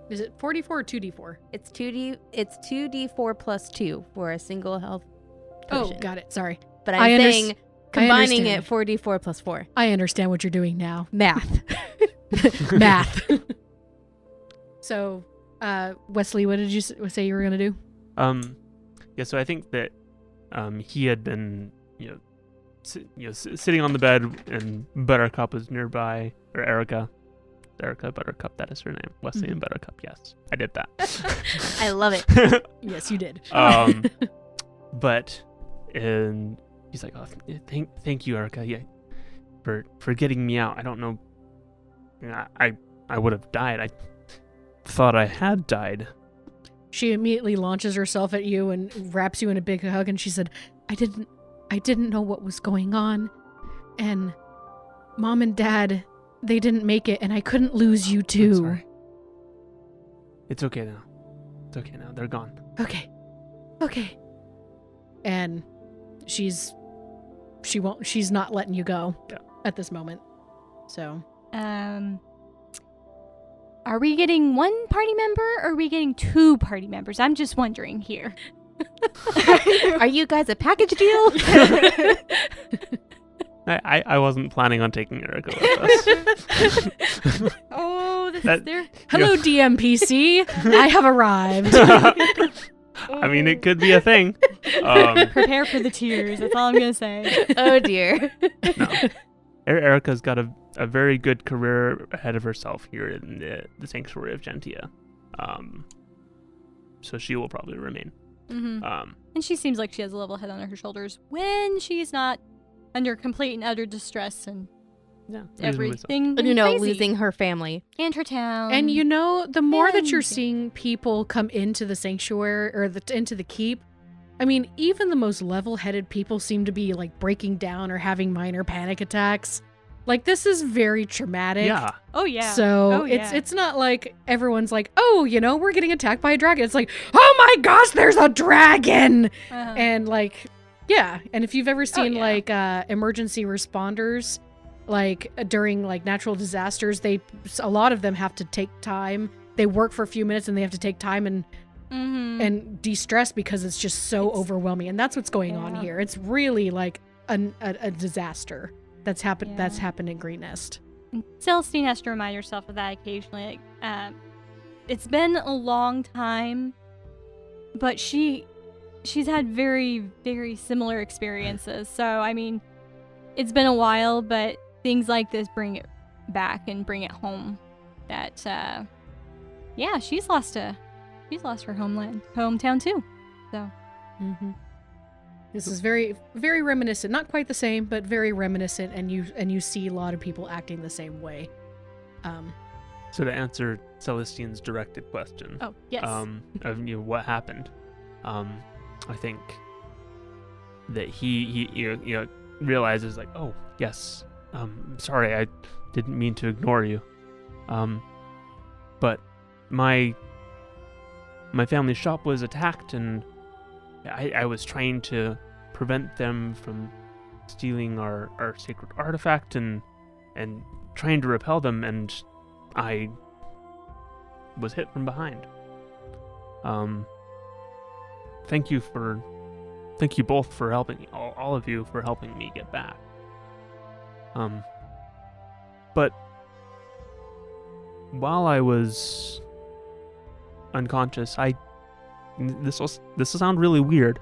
Is it 4d4 or 2d4? It's 2d4 plus 2 for a single health potion. Oh, got it. Sorry. But I I'm saying combining understand. it 4d4 plus 4. I understand what you're doing now. Math. Math. So, Wesley, what did you say you were going to do? Yeah, so I think that he had been, sitting on the bed, and Buttercup was nearby, or Erica Buttercup, that is her name. Wesley and Buttercup, yes, I did that. I love it. Yes, you did. But and he's like, oh, thank you, Erica, yeah, for getting me out. I don't know, I would have died. I thought I had died. She immediately launches herself at you and wraps you in a big hug, and she said, I didn't know what was going on, and Mom and Dad, they didn't make it, and I couldn't lose you too. I'm sorry. It's okay now. They're gone. Okay. And she's not letting you go at this moment. So, are we getting one party member or are we getting 2 party members? I'm just wondering here. Are you guys a package deal? I wasn't planning on taking Erica with us. Oh, this is there. Hello, DMPC. I have arrived. I mean, it could be a thing. Prepare for the tears. That's all I'm going to say. Oh, dear. No. Erica's got a very good career ahead of herself here in the Sanctuary of Gentia. So she will probably remain. Mm-hmm. And she seems like she has a level head on her shoulders when she's not under complete and utter distress and everything. crazy. Losing her family. And her town. And the more that you're seeing people come into the sanctuary or into the keep, I mean, even the most level-headed people seem to be like breaking down or having minor panic attacks. Like, this is very traumatic. Yeah. Oh, yeah. So it's not like everyone's like, oh, we're getting attacked by a dragon. It's like, oh my gosh, there's a dragon. Uh-huh. And like, yeah. And if you've ever seen like emergency responders, like during like natural disasters, a lot of them have to take time. They work for a few minutes and they have to take time and de-stress because it's just so overwhelming. And that's what's going on here. It's really like a disaster that's happened in Green Nest. And Celestine has to remind herself of that occasionally. It's been a long time, but she's had very, very similar experiences. So, I mean, it's been a while, but things like this bring it back and bring it home. That, she's lost her hometown too. So. Mm-hmm. This is very, very reminiscent. Not quite the same, but very reminiscent. And you see a lot of people acting the same way. So to answer Celestine's directed question, oh yes, of what happened, I think that he realizes like, oh yes, sorry, I didn't mean to ignore you, but my family shop was attacked and I was trying to prevent them from stealing our sacred artifact and trying to repel them, and I was hit from behind. Thank you both for helping me, all of you for helping me get back. But while I was unconscious, this will sound really weird,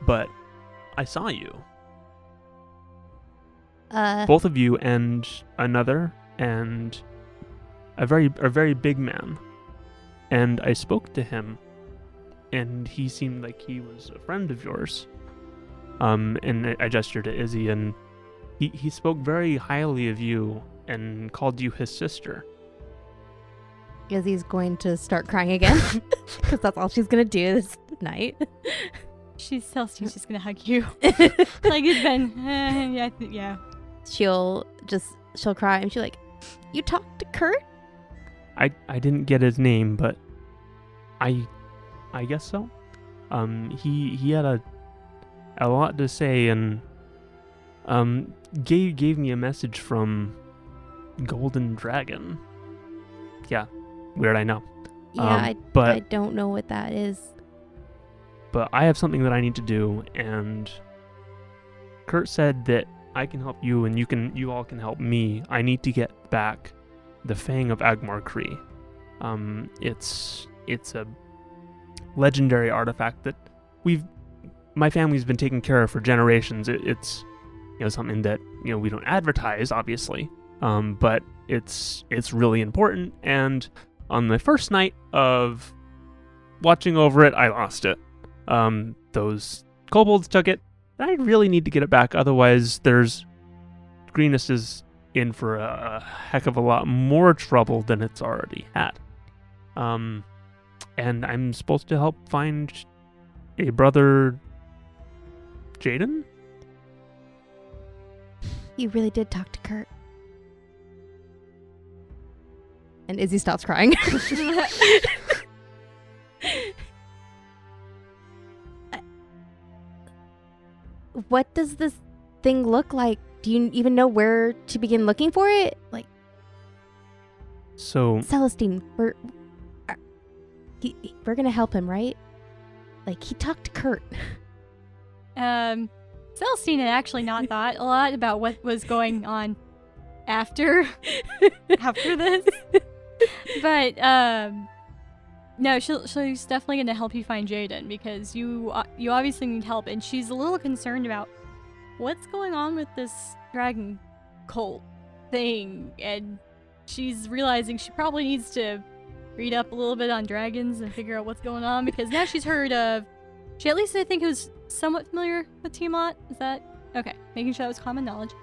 but I saw you. Both of you and another and a very big man. And I spoke to him, and he seemed like he was a friend of yours. And I gestured to Izzy, and he spoke very highly of you and called you his sister. Izzy's going to start crying again because that's all she's going to do this night. She's just going to hug you. Like it's been, yeah. She'll cry and she'll like, you talked to Kurt? I didn't get his name, but I guess so. He had a lot to say and gave me a message from Golden Dragon. Yeah, weird, I know. Yeah, I don't know what that is. But I have something that I need to do, and Kurt said that I can help you, and you all can help me. I need to get back the Fang of Agmar Cree. It's a legendary artifact that we've my family's been taken care of for generations. It's something that we don't advertise, obviously, but it's really important. And on the first night of watching over it, I lost it. Those kobolds took it. I really need to get it back, otherwise Greenest is in for a heck of a lot more trouble than it's already had. And I'm supposed to help find a brother, Jaden? You really did talk to Kurt. And Izzy stops crying. What does this thing look like? Do you even know where to begin looking for it? Like, so Celestine, we're gonna help him, right? Like, he talked to Kurt. Celestine had actually not thought a lot about what was going on after this. But no, she's definitely gonna help you find Jaden, because you obviously need help, and she's a little concerned about what's going on with this dragon cult thing, and she's realizing she probably needs to read up a little bit on dragons and figure out what's going on, because now she's heard of. She at least, I think, was somewhat familiar with Tiamat. Is that okay? Making sure that was common knowledge.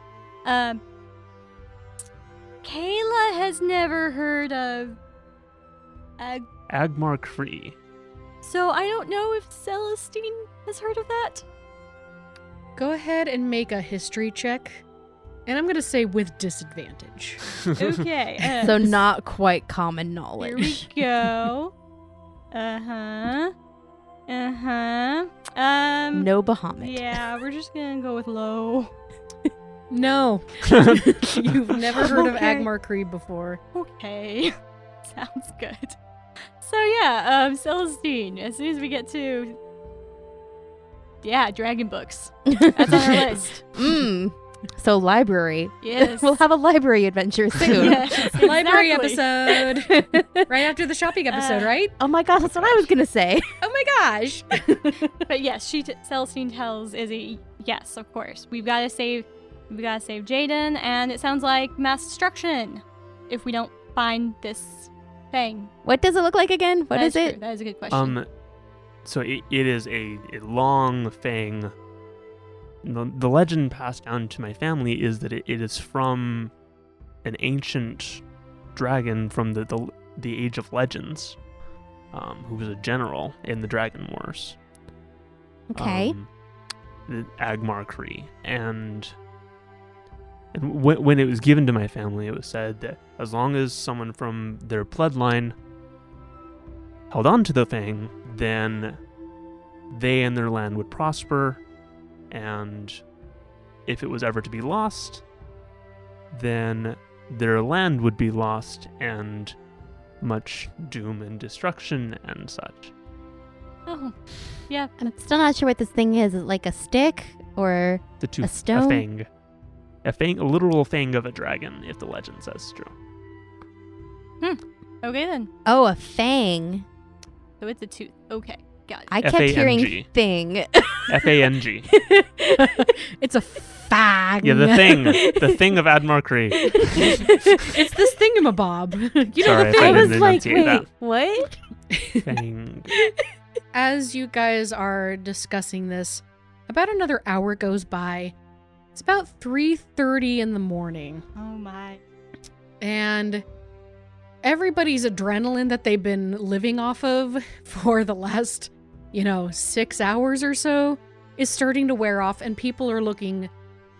Kayla has never heard of Agmar Cree. So I don't know if Celestine has heard of that. Go ahead and make a history check. And I'm going to say with disadvantage. Okay. So not quite common knowledge. Here we go. No Bahamut. Yeah, we're just going to go with low. No. You've never heard of Okay. Agmar Cree before. Okay. Sounds good. So yeah, Celestine, as soon as we get to dragon books. That's on our list. So library. Yes. We'll have a library adventure soon. Yes, Library exactly. episode. Right after the shopping episode, right? Oh my gosh, that's what I was gonna say. Oh my gosh. But yes, Celestine tells Izzy, yes, of course. We've got to save Jaden, and it sounds like mass destruction if we don't find this thing. What does it look like again? What is it? True. That is a good question. So it is a long fang. The legend passed down to my family is that it is from an ancient dragon from the Age of Legends, who was a general in the Dragon Wars. Okay. The Agmar Cree. And when it was given to my family, it was said that as long as someone from their bloodline held on to the thing, then they and their land would prosper. And if it was ever to be lost, then their land would be lost, and much doom and destruction and such. Oh, yeah. I'm still not sure what this thing is. Is it like a stick or The tooth, a stone? a literal fang of a dragon, if the legend says true. Okay then. Oh, a fang. So it's a tooth. Okay, got it. I kept hearing F-A-N-G. thing. F-A-N-G. It's a fang. Yeah, the thing of Agmar Cree. It's this thingamabob. You know Sorry, the if I thing. I was didn't like, enunciate wait, that. what? Fang. As you guys are discussing this, about another hour goes by. It's about 3:30 in the morning. Oh my. And everybody's adrenaline that they've been living off of for the last, 6 hours or so is starting to wear off, and people are looking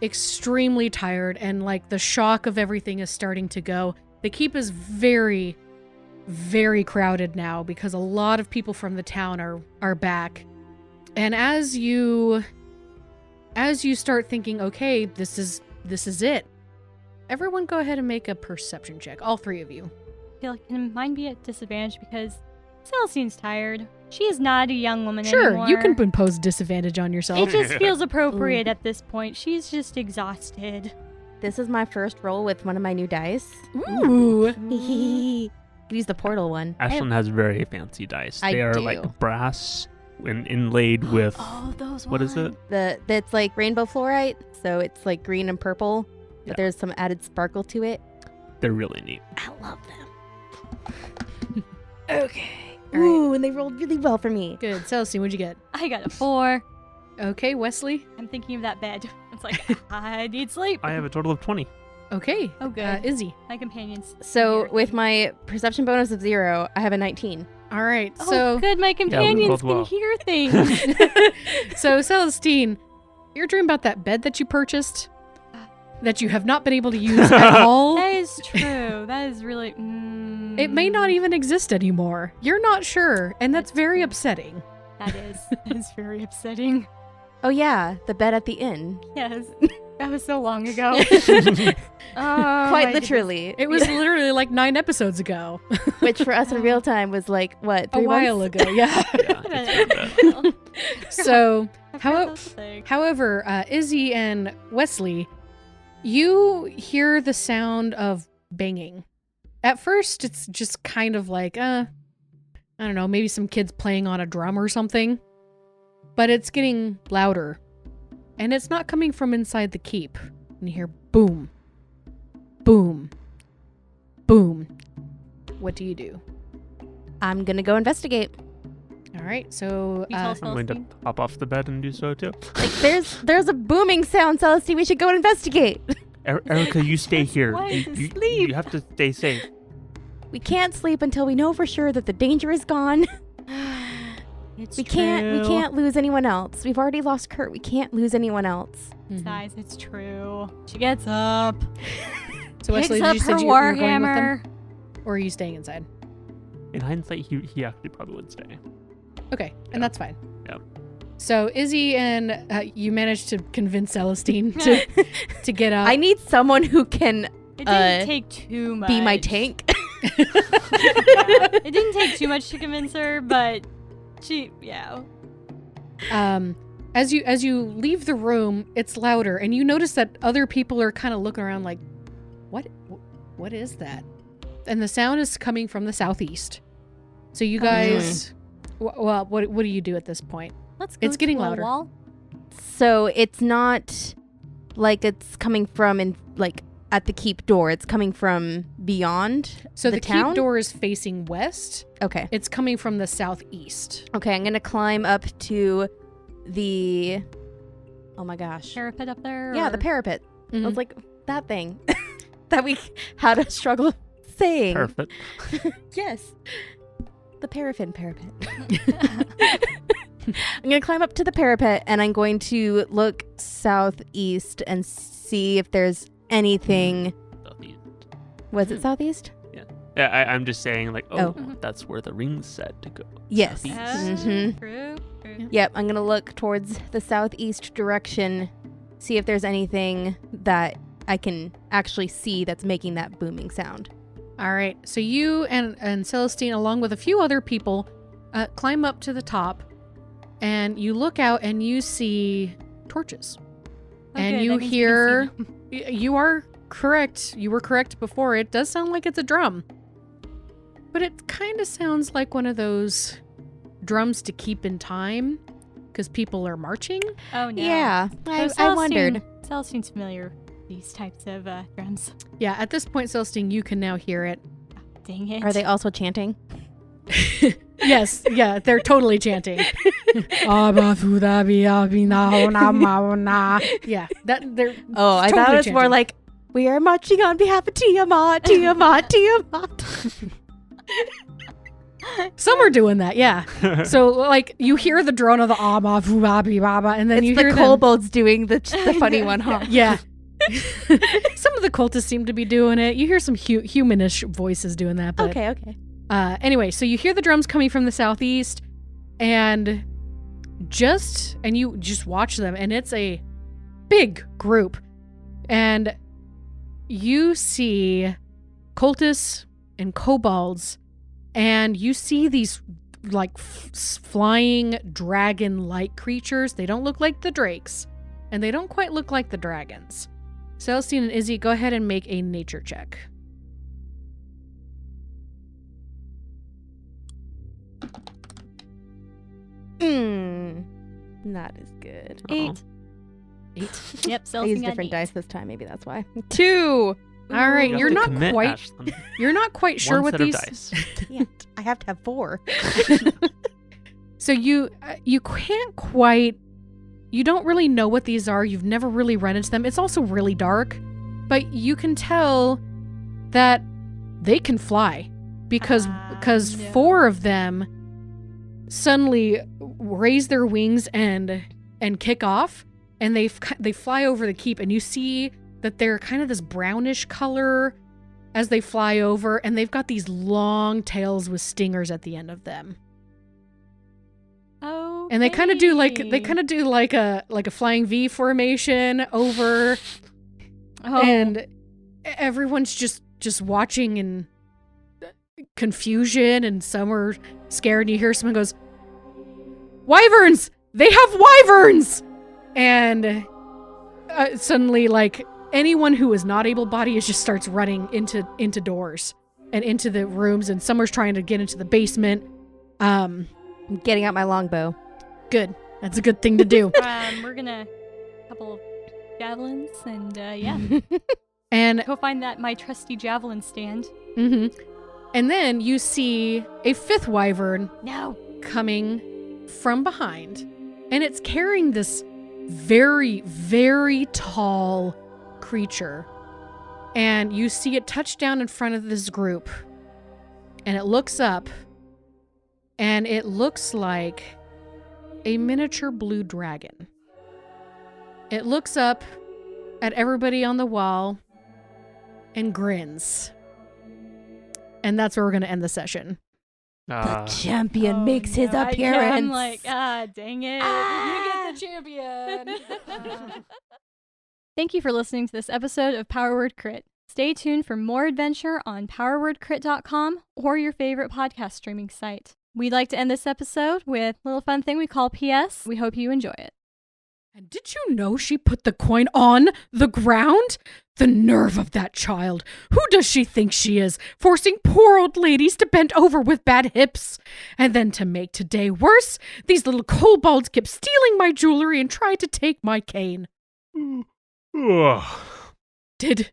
extremely tired, and like the shock of everything is starting to go. The keep is very, very crowded now because a lot of people from the town are back. And as you start thinking, okay, this is it. Everyone go ahead and make a perception check. All three of you. I feel like can mine be at disadvantage because Celestine's tired. She is not a young woman Sure, anymore. you can impose disadvantage on It yourself. just feels appropriate at this point. She's just exhausted. This is my first roll with one of my new dice. Ooh. Use the portal one. Ashlyn has very fancy dice. I They are do. like brass inlaid with Oh, those what is it? That's like rainbow fluorite, so it's like green and purple, but Yeah. there's some added sparkle to it. They're really neat. I love them. Okay. Ooh, and they rolled really well for me. Good. Celestine, what'd you get? I got a 4. Okay, Wesley. I'm thinking of that bed. It's like, I need sleep. I have a total of 20. Okay. Oh, good. Izzy. My companions. So with my perception bonus of 0, I have a 19. All right. Oh, So, good. My companions rolled can well. hear things. so Celestine, you're dreaming about that bed that you purchased that you have not been able to use at all. That is true. That is really. It may not even exist anymore. You're not sure, and that's That's very true. upsetting. That is very upsetting. Oh yeah, the bed at the inn. Yes. That was so long ago. Oh, Quite my literally. It was literally like 9 episodes ago. Which for us in real time was like, what, 3 A while months? ago, yeah. goodness. So, I forgot how, that was a thing. however, Izzy and Wesley, you hear the sound of banging. At first, it's just kind of like, I don't know, maybe some kids playing on a drum or something. But it's getting louder. And it's not coming from inside the keep. And you hear boom, boom, boom. What do you do? I'm gonna go investigate. All right, so You tell I'm going to Celestine? hop off the bed and do so too. Like, there's a booming sound, Celestine. We should go and investigate. Erica, you stay here. Why You, to you, sleep? you have to stay safe. We can't sleep until we know for sure that the danger is gone. It's We can't lose anyone else. We've already lost Kurt. We can't lose anyone else. mhm. Guys, it's true. She gets up. So Wesley, picks did up you her say you were going with them? warhammer. Or are you staying inside? In hindsight, he actually probably would stay. Okay, Yeah. and that's fine. Yeah. So Izzy and you managed to convince Celestine to get up. I need someone who can It didn't take too much. be my tank. Yeah. It didn't take too much to convince her, but yeah. As you leave the room, it's louder, and you notice that other people are kind of looking around like, what is that? And the sound is coming from the southeast. So you guys, well, what do you do at this point? Let's go It's getting to a louder. wall. So it's not like it's coming from at the keep door. It's coming from beyond So the town? keep door is facing west. Okay. It's coming from the southeast. Okay, I'm going to climb up to the... Oh my gosh. Parapet up there? Yeah, or- the parapet. I Mhm. was like, that thing that we had a struggle saying. Perfect. Yes. The paraffin parapet. I'm going to climb up to the parapet and I'm going to look southeast and see if there's anything. Was it southeast? Yeah, I'm just saying, like, Oh. that's where the ring's said to go. Yes. Southeast. Mhm. True. Yep, I'm going to look towards the southeast direction, see if there's anything that I can actually see that's making that booming sound. All right. So you and Celestine, along with a few other people, climb up to the top, and you look out and you see torches. And Okay, you that means we can hear, see them. you are correct. You were correct before. It does sound like it's a drum. But it kind of sounds like one of those drums to keep in time because people are marching. Oh no. Yeah, I So wondered. Celestine's familiar with these types of drums. Yeah, at this point, Celestine, you can now hear it. Dang it. Are they also chanting? Yes, yeah, they're totally chanting. Yeah, that they're Oh, I thought totally it was more chanting. like, we are marching on behalf of Tiamat, Tiamat, Tiamat. some are doing that, yeah. So like you hear the drone of the and then It's you the hear them. kobolds doing the funny one, huh? Yeah. Some of the cultists seem to be doing it. You hear some humanish voices doing that, but Okay, okay. anyway, so you hear the drums coming from the southeast, and you just watch them, and it's a big group, and you see cultists and kobolds, and you see these like flying dragon-like creatures. They don't look like the drakes, and they don't quite look like the dragons. Celestine and Izzy, go ahead and make a nature check. Not as good. 8. 8. Yep, I Celestine used got an different 8. dice this time. Maybe that's why. 2. All right, You have you're to not commit, quite. Ashlyn. You're not quite sure One what set these. of dice. Can't. I have to have 4. So you can't quite. You don't really know what these are. You've never really run into them. It's also really dark, but you can tell that they can fly because No. 4 of them suddenly raise their wings and kick off, and they fly over the keep, and you see that they're kind of this brownish color as they fly over, and they've got these long tails with stingers at the end of them. Oh. And they kind of do like a flying V formation over, and everyone's just watching in confusion, and some are scared. And you hear someone goes, "Wyverns! They have wyverns!" And suddenly, like, anyone who is not able-bodied just starts running into doors and into the rooms, and some are trying to get into the basement. I'm getting out my longbow. Good. That's a good thing to do. We're gonna couple of javelins and yeah, And go find my trusty javelin stand. mm-hmm. And then you see a 5th wyvern No. coming from behind, and it's carrying this very, very tall creature. And you see it touch down in front of this group, and it looks up, and it looks like a miniature blue dragon. It looks up at everybody on the wall and grins. And that's where we're going to end the session. The champion makes his no, appearance. I'm like, dang it. You get the champion. Thank you for listening to this episode of Power Word Crit. Stay tuned for more adventure on powerwordcrit.com or your favorite podcast streaming site. We'd like to end this episode with a little fun thing we call PS. We hope you enjoy it. And did you know she put the coin on the ground? The nerve of that child. Who does she think she is, forcing poor old ladies to bend over with bad hips? And then to make today worse, these little kobolds kept stealing my jewelry and tried to take my cane. Ugh. Did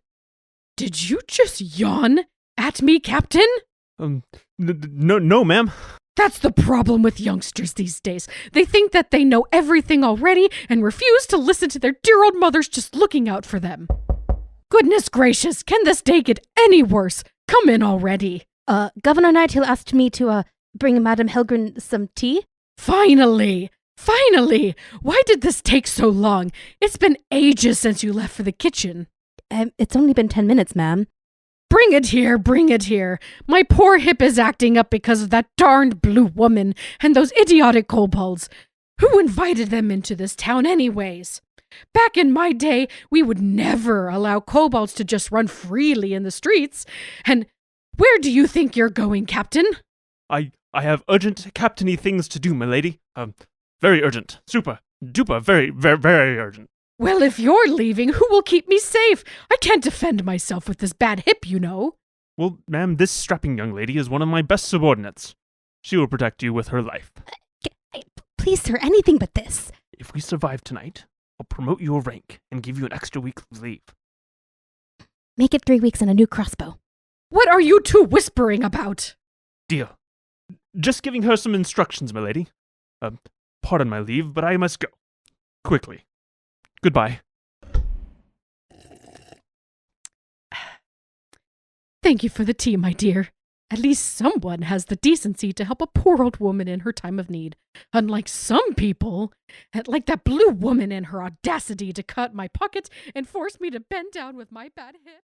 you just yawn at me, Captain? No, ma'am. That's the problem with youngsters these days. They think that they know everything already and refuse to listen to their dear old mothers just looking out for them. Goodness gracious, can this day get any worse? Come in already. Governor Nighthill asked me to bring Madame Helgren some tea. Finally! Why did this take so long? It's been ages since you left for the kitchen. It's only been 10 minutes, ma'am. Bring it here. My poor hip is acting up because of that darned blue woman and those idiotic kobolds. Who invited them into this town anyways? Back in my day, we would never allow kobolds to just run freely in the streets. And where do you think you're going, Captain? I have urgent captainy things to do, milady. Very urgent. Super duper, very, very, very urgent. Well, if you're leaving, who will keep me safe? I can't defend myself with this bad hip, you know. Well, ma'am, this strapping young lady is one of my best subordinates. She will protect you with her life. Please, sir, anything but this. If we survive tonight, I'll promote you a rank and give you an extra week's leave. Make it 3 weeks and a new crossbow. What are you two whispering about? Deal. Just giving her some instructions, milady. Pardon my leave, but I must go. Quickly. Goodbye. Thank you for the tea, my dear. At least someone has the decency to help a poor old woman in her time of need. Unlike some people, like that blue woman and her audacity to cut my pocket and force me to bend down with my bad hip.